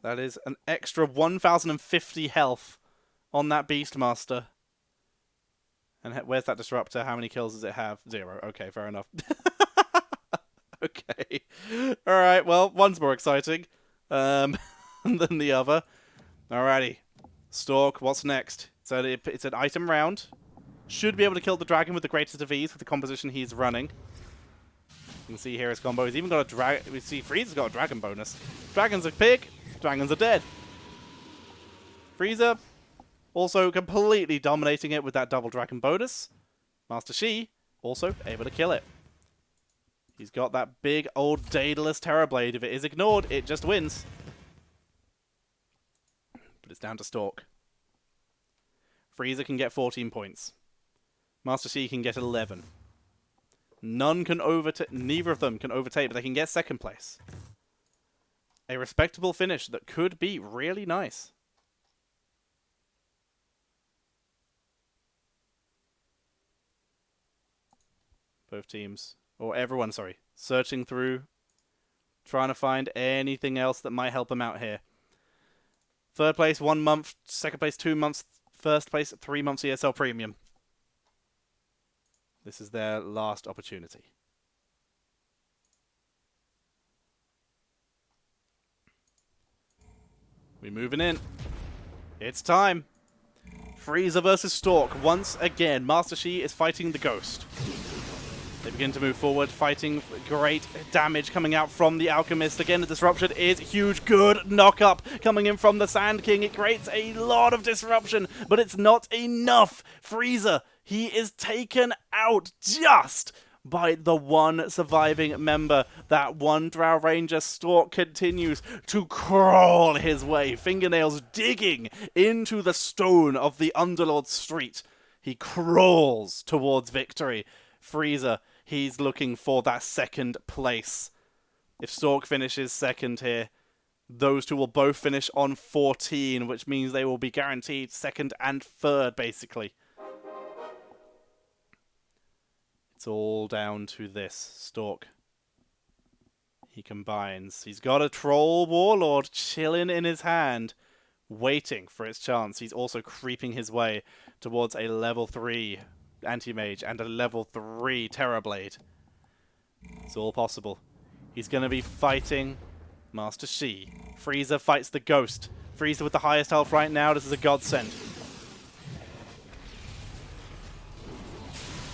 That is an extra 1,050 health on that Beastmaster. And where's that Disruptor? How many kills does it have? 0. Okay, fair enough. Okay. Alright, well, one's more exciting than the other. Alrighty. Stork, what's next? So it's an item round. Should be able to kill the dragon with the greatest of ease with the composition he's running. You can see here his combo. He's even got a dragon. We see Frieza's got a dragon bonus. Dragons are big. Dragons are dead. Frieza also completely dominating it with that double dragon bonus. Master Shi also able to kill it. He's got that big old Daedalus Terror Blade. If it is ignored, it just wins. But it's down to Stork. Frieza can get 14 points. Master Shi can get 11. Neither of them can overtake, but they can get second place. A respectable finish that could be really nice. Both teams, or everyone, sorry, searching through, trying to find anything else that might help them out here. Third place, 1 month. Second place, 2 months. First place, 3 months ESL Premium. This is their last opportunity. We're moving in. It's time. Frieza versus Stork. Once again, Master Shi is fighting the Ghost. They begin to move forward, fighting great damage coming out from the Alchemist. Again, the disruption is huge. Good knock-up coming in from the Sand King. It creates a lot of disruption, but it's not enough. Frieza, he is taken out just by the one surviving member. That one Drow Ranger. Stork continues to crawl his way, fingernails digging into the stone of the Underlord street. He crawls towards victory. Frieza, he's looking for that second place. If Stork finishes second here, those two will both finish on 14, which means they will be guaranteed second and third, basically. It's all down to this. Stork. He combines. He's got a Troll Warlord chilling in his hand, waiting for its chance. He's also creeping his way towards a level 3 Anti-Mage and a level 3 Terror Blade. It's all possible. He's going to be fighting Master Shi. Frieza fights the Ghost. Frieza with the highest health right now. This is a godsend.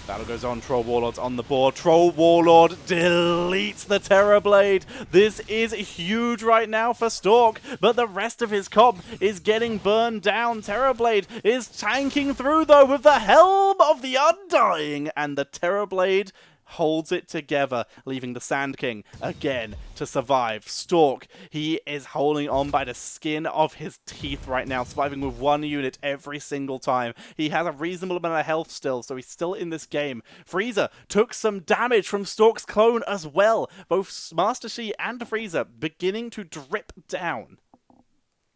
Battle goes on. Troll Warlord's on the board. Troll Warlord deletes the Terror Blade. This is huge right now for Stork, but the rest of his comp is getting burned down. Terror Blade is tanking through, though, with the Helm of the Undying, and the Terror Blade holds it together, leaving the Sand King again to survive. Stork, he is holding on by the skin of his teeth right now, surviving with 1 unit every single time. He has a reasonable amount of health still, so he's still in this game. Frieza took some damage from Stork's clone as well. Both Master Shi and Frieza beginning to drip down.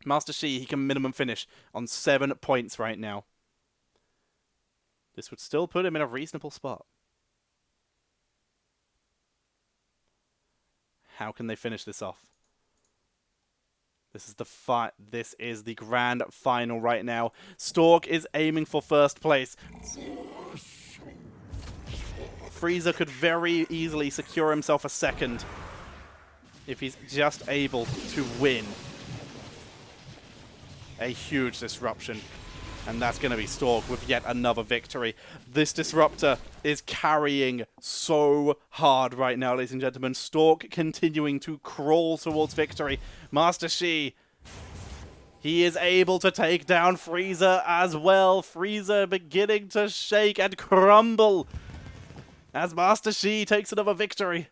Master Shi, he can minimum finish on 7 points right now. This would still put him in a reasonable spot. How can they finish this off? This is the fight. This is the grand final right now. Stork is aiming for first place. Frieza could very easily secure himself a second if he's just able to win. A huge disruption. And that's going to be Stork with yet another victory. This disruptor is carrying so hard right now, ladies and gentlemen. Stork continuing to crawl towards victory. Master Shi, he is able to take down Frieza as well. Frieza beginning to shake and crumble as Master Shi takes another victory.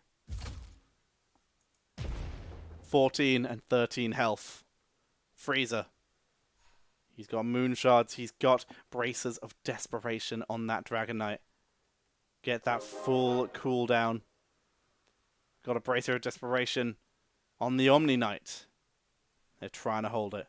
14 and 13 health. Frieza. He's got Moon Shards. He's got Braces of Desperation on that Dragon Knight. Get that full cooldown. Got a Bracer of Desperation on the Omni Knight. They're trying to hold it.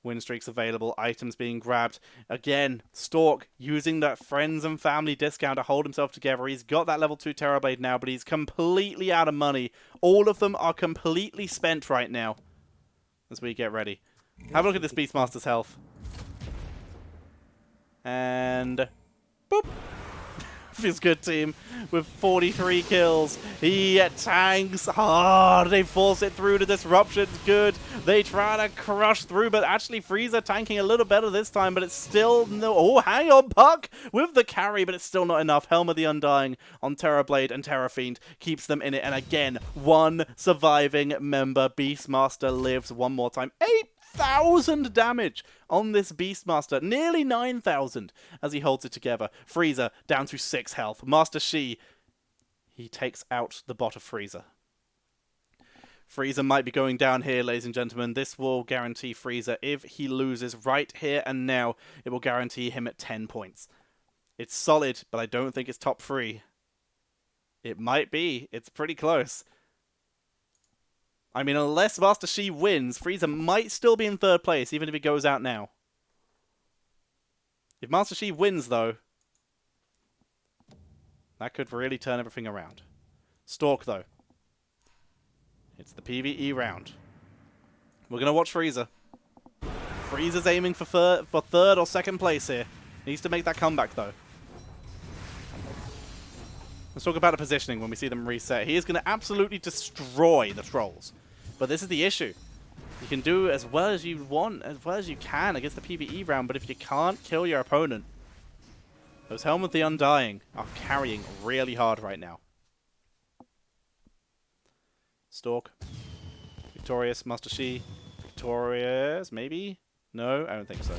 Win streaks available. Items being grabbed. Again, Stork using that friends and family discount to hold himself together. He's got that level 2 Terror Blade now, but he's completely out of money. All of them are completely spent right now as we get ready. Have a look at this Beastmaster's health. And boop. Feels good, team. With 43 kills. He tanks hard. They force it through. The disruption's good. They try to crush through, but actually Frieza tanking a little better this time, but it's still no. Oh, hang on, Puck with the carry, but it's still not enough. Helm of the Undying on Terror Blade and Terror Fiend keeps them in it. And again, one surviving member. Beastmaster lives one more time. 8 8,000 damage on this Beastmaster. Nearly 9,000 as he holds it together. Frieza down to 6 health. Master Shi, he takes out the bot of Frieza. Frieza might be going down here, ladies and gentlemen. This will guarantee Frieza, if he loses right here and now, it will guarantee him at 10 points. It's solid, but I don't think it's top 3. It might be. It's pretty close. I mean, unless Master Shi wins, Frieza might still be in 3rd place, even if he goes out now. If Master Shi wins, though, that could really turn everything around. Stork, though. It's the PvE round. We're going to watch Frieza. Frieza's aiming for 3rd or 2nd place here. Needs to make that comeback, though. Let's talk about the positioning when we see them reset. He is going to absolutely destroy the trolls. But this is the issue. You can do as well as you want, as well as you can against the PvE round, but if you can't kill your opponent, those Helm of the Undying are carrying really hard right now. Stork. Victorious. Master Shi. Victorious. Maybe? No, I don't think so.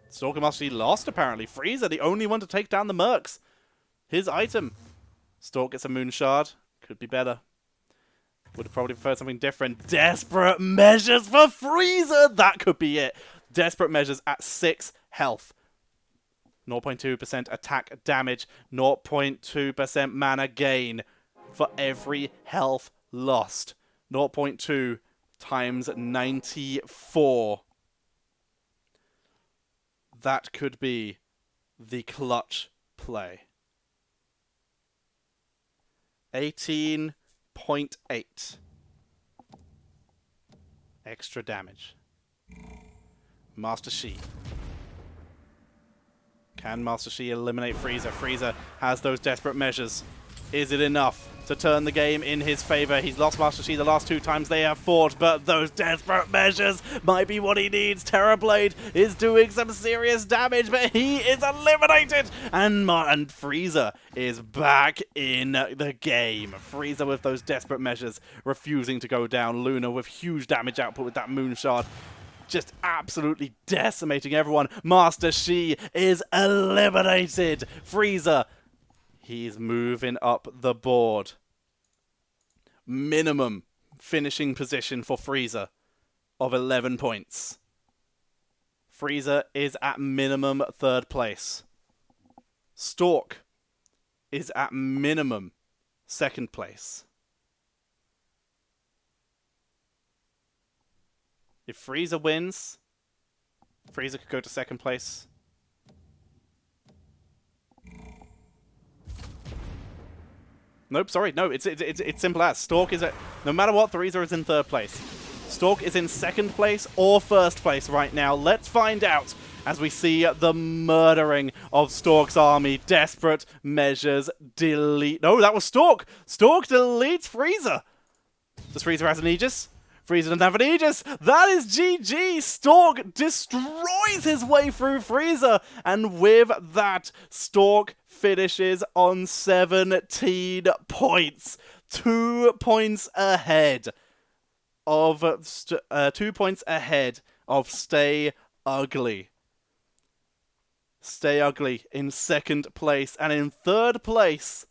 Stork and Master Shi lost, apparently. Frieza, the only one to take down the Mercs. His item. Stork gets a Moon Shard. Could be better. Would have probably preferred something different. Desperate Measures for Frieza! That could be it. Desperate Measures at 6 health. 0.2% attack damage. 0.2% mana gain for every health lost. 0.2 times 94. That could be the clutch play. 18.8 extra damage. Master Shi. Can Master Shi eliminate Frieza? Frieza has those desperate measures. Is it enough to turn the game in his favor? He's lost Master Shi the last 2 times they have fought, but those desperate measures might be what he needs. Terrorblade is doing some serious damage, but he is eliminated! And Frieza is back in the game. Frieza with those desperate measures, refusing to go down. Luna with huge damage output with that Moon Shard. Just absolutely decimating everyone. Master Shi is eliminated. Frieza, he's moving up the board. Minimum finishing position for Frieza of 11 points. Frieza is at minimum 3rd place. Stork is at minimum 2nd place. If Frieza wins, Frieza could go to 2nd place. Nope, sorry, no, it's simple as. Stork is at, no matter what, Frieza is in 3rd place. Stork is in 2nd place or 1st place right now. Let's find out as we see the murdering of Stork's army. Desperate measures delete. No, that was Stork. Stork deletes Frieza. Does Frieza have an Aegis? Frieza doesn't have an Aegis. That is GG. Stork destroys his way through Frieza. And with that, Stork finishes on 17 points. 2 points ahead of 2 points ahead of Stay Ugly. Stay Ugly in 2nd place, and in 3rd place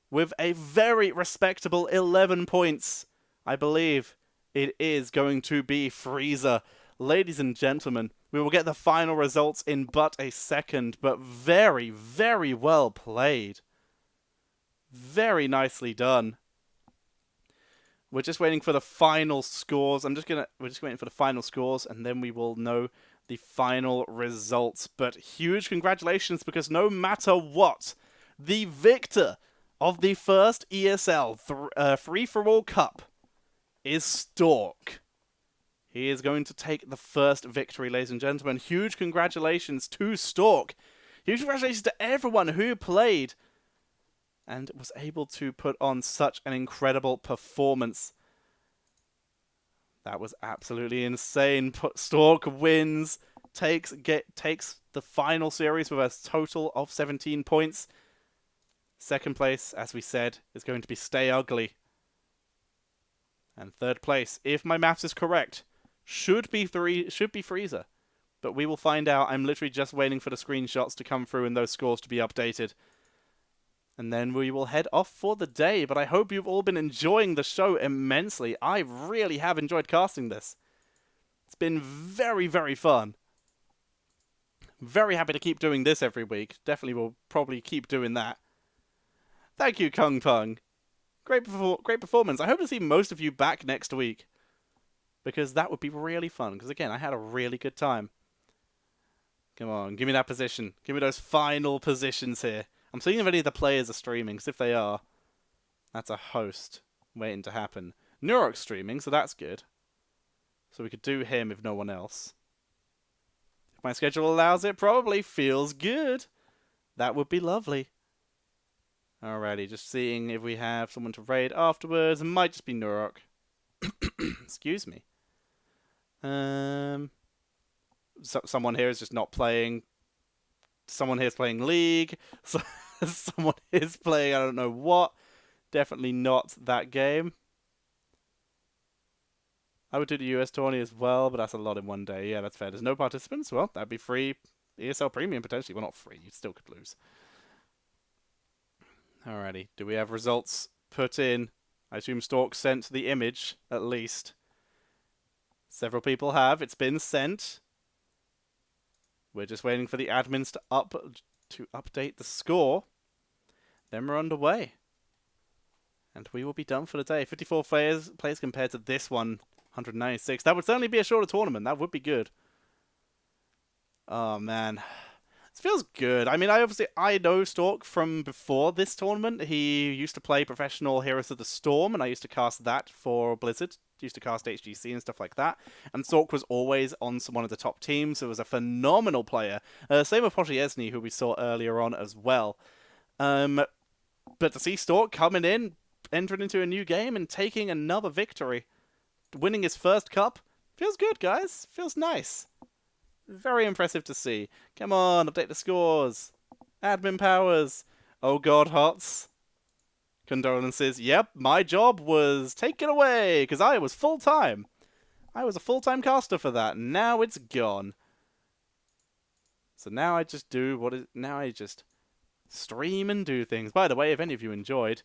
with a very respectable 11 points, I believe it is going to be Frieza. Ladies and gentlemen, we will get the final results in but a second, but very, very well played. Very nicely done. We're just waiting for the final scores. We're just waiting for the final scores, and then we will know the final results. But huge congratulations, because no matter what, the victor of the first ESL Free-for-All Cup is Stork. He is going to take the first victory, ladies and gentlemen. Huge congratulations to Stork. Huge congratulations to everyone who played and was able to put on such an incredible performance. That was absolutely insane. Stork wins, takes the final series with a total of 17 points. 2nd place, as we said, is going to be Stay Ugly. And 3rd place, if my maths is correct, should be Frieza. But we will find out. I'm literally just waiting for the screenshots to come through and those scores to be updated. And then we will head off for the day. But I hope you've all been enjoying the show immensely. I really have enjoyed casting this. It's been very, very fun. Very happy to keep doing this every week. Definitely will probably keep doing that. Thank you, Kung Pung. Great performance. I hope to see most of you back next week. Because that would be really fun. Because again, I had a really good time. Come on, give me that position. Give me those final positions here. I'm seeing if any of the players are streaming. Because if they are, that's a host waiting to happen. Nurok's streaming, so that's good. So we could do him if no one else. If my schedule allows it, probably feels good. That would be lovely. Alrighty, just seeing if we have someone to raid afterwards. It might just be Nurok. Excuse me. Someone here is just not playing. Someone here is playing League. Someone is playing I don't know what. Definitely not that game. I would do the US tourney as well, but that's a lot in one day. Yeah, that's fair. There's no participants. Well, that'd be free ESL Premium potentially. Well, not free. You still could lose. Alrighty. Do we have results put in? I assume Stork sent the image, at least. Several people have. It's been sent. We're just waiting for the admins to update the score. Then we're underway. And we will be done for the day. 54 players compared to this one, 196. That would certainly be a shorter tournament. That would be good. Oh, man. This feels good. I mean, I know Stork from before this tournament. He used to play professional Heroes of the Storm, and I used to cast that for Blizzard. Used to cast HGC and stuff like that. And Stork was always on one of the top teams. It was a phenomenal player. Same with Potiesny, who we saw earlier on as well. But to see Stork coming in, entering into a new game, and taking another victory, winning his first cup, feels good, guys. Feels nice. Very impressive to see. Come on, update the scores. Admin powers. Oh god, Hots. Condolences. Yep, my job was taken away because I was full-time. I was a full-time caster for that. Now it's gone. So now I just now I just stream and do things. By the way, if any of you enjoyed,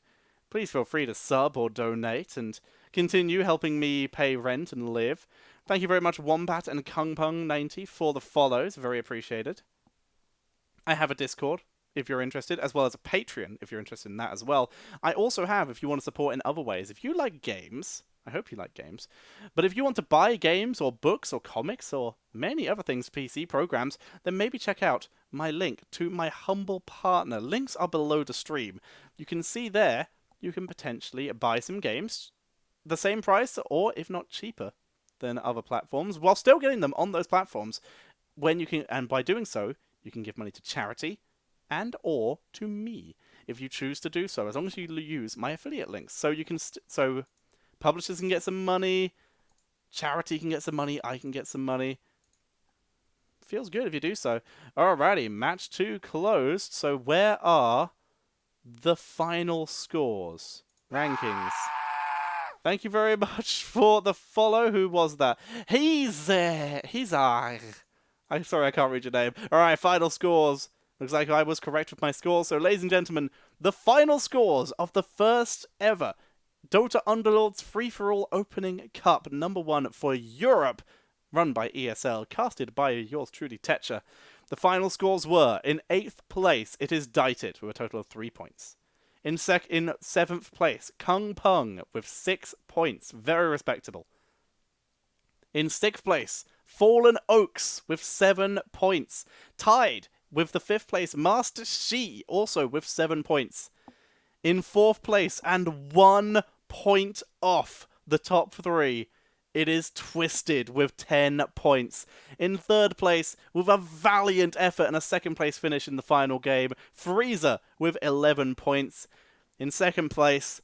please feel free to sub or donate and continue helping me pay rent and live. Thank you very much, Wombat and Kungpung90 for the follows. Very appreciated. I have a Discord, if you're interested, as well as a Patreon, if you're interested in that as well. I also have, if you want to support in other ways, if you like games, I hope you like games, but if you want to buy games or books or comics or many other things, PC programs, then maybe check out my link to my humble partner. Links are below the stream. You can see there, you can potentially buy some games, the same price, or if not cheaper than other platforms, while still getting them on those platforms, and by doing so, you can give money to charity, and or to me, if you choose to do so, as long as you use my affiliate links. So you can, so publishers can get some money, charity can get some money, I can get some money. Feels good if you do so. Alrighty, match 2 closed. So where are the final scores? Rankings. Thank you very much for the follow. Who was that? I'm sorry, I can't read your name. Alright, final scores. Looks like I was correct with my scores. So, ladies and gentlemen, the final scores of the first ever Dota Underlords Free-For-All Opening Cup #1 for Europe, run by ESL, casted by yours truly, Tetcher. The final scores were, in 8th place, it is Daitit, with a total of 3 points. In 7th place, Kung Pung, with 6 points. Very respectable. In 6th place, Fallen Oaks, with 7 points. Tied with the 5th place, Master Shi, also with 7 points. In 4th place, and 1 point off the top 3, it is Twisted with 10 points. In 3rd place, with a valiant effort and a 2nd place finish in the final game, Frieza with 11 points. In 2nd place,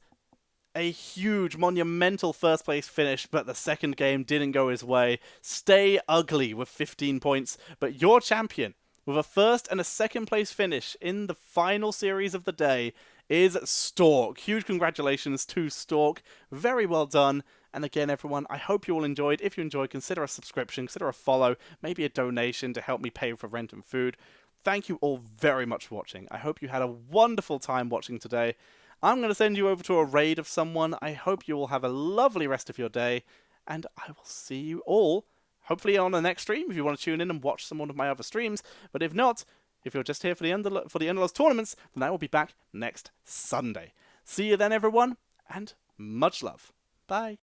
a huge, monumental 1st place finish, but the 2nd game didn't go his way. Stay Ugly with 15 points, but your champion, with a 1st and a 2nd place finish in the final series of the day, is Stork. Huge congratulations to Stork. Very well done. And again, everyone, I hope you all enjoyed. If you enjoyed, consider a subscription, consider a follow, maybe a donation to help me pay for rent and food. Thank you all very much for watching. I hope you had a wonderful time watching today. I'm going to send you over to a raid of someone. I hope you all have a lovely rest of your day. And I will see you all, hopefully on the next stream, if you want to tune in and watch some of my other streams. But if not, if you're just here for the Underlords tournaments, then I will be back next Sunday. See you then, everyone, and much love. Bye.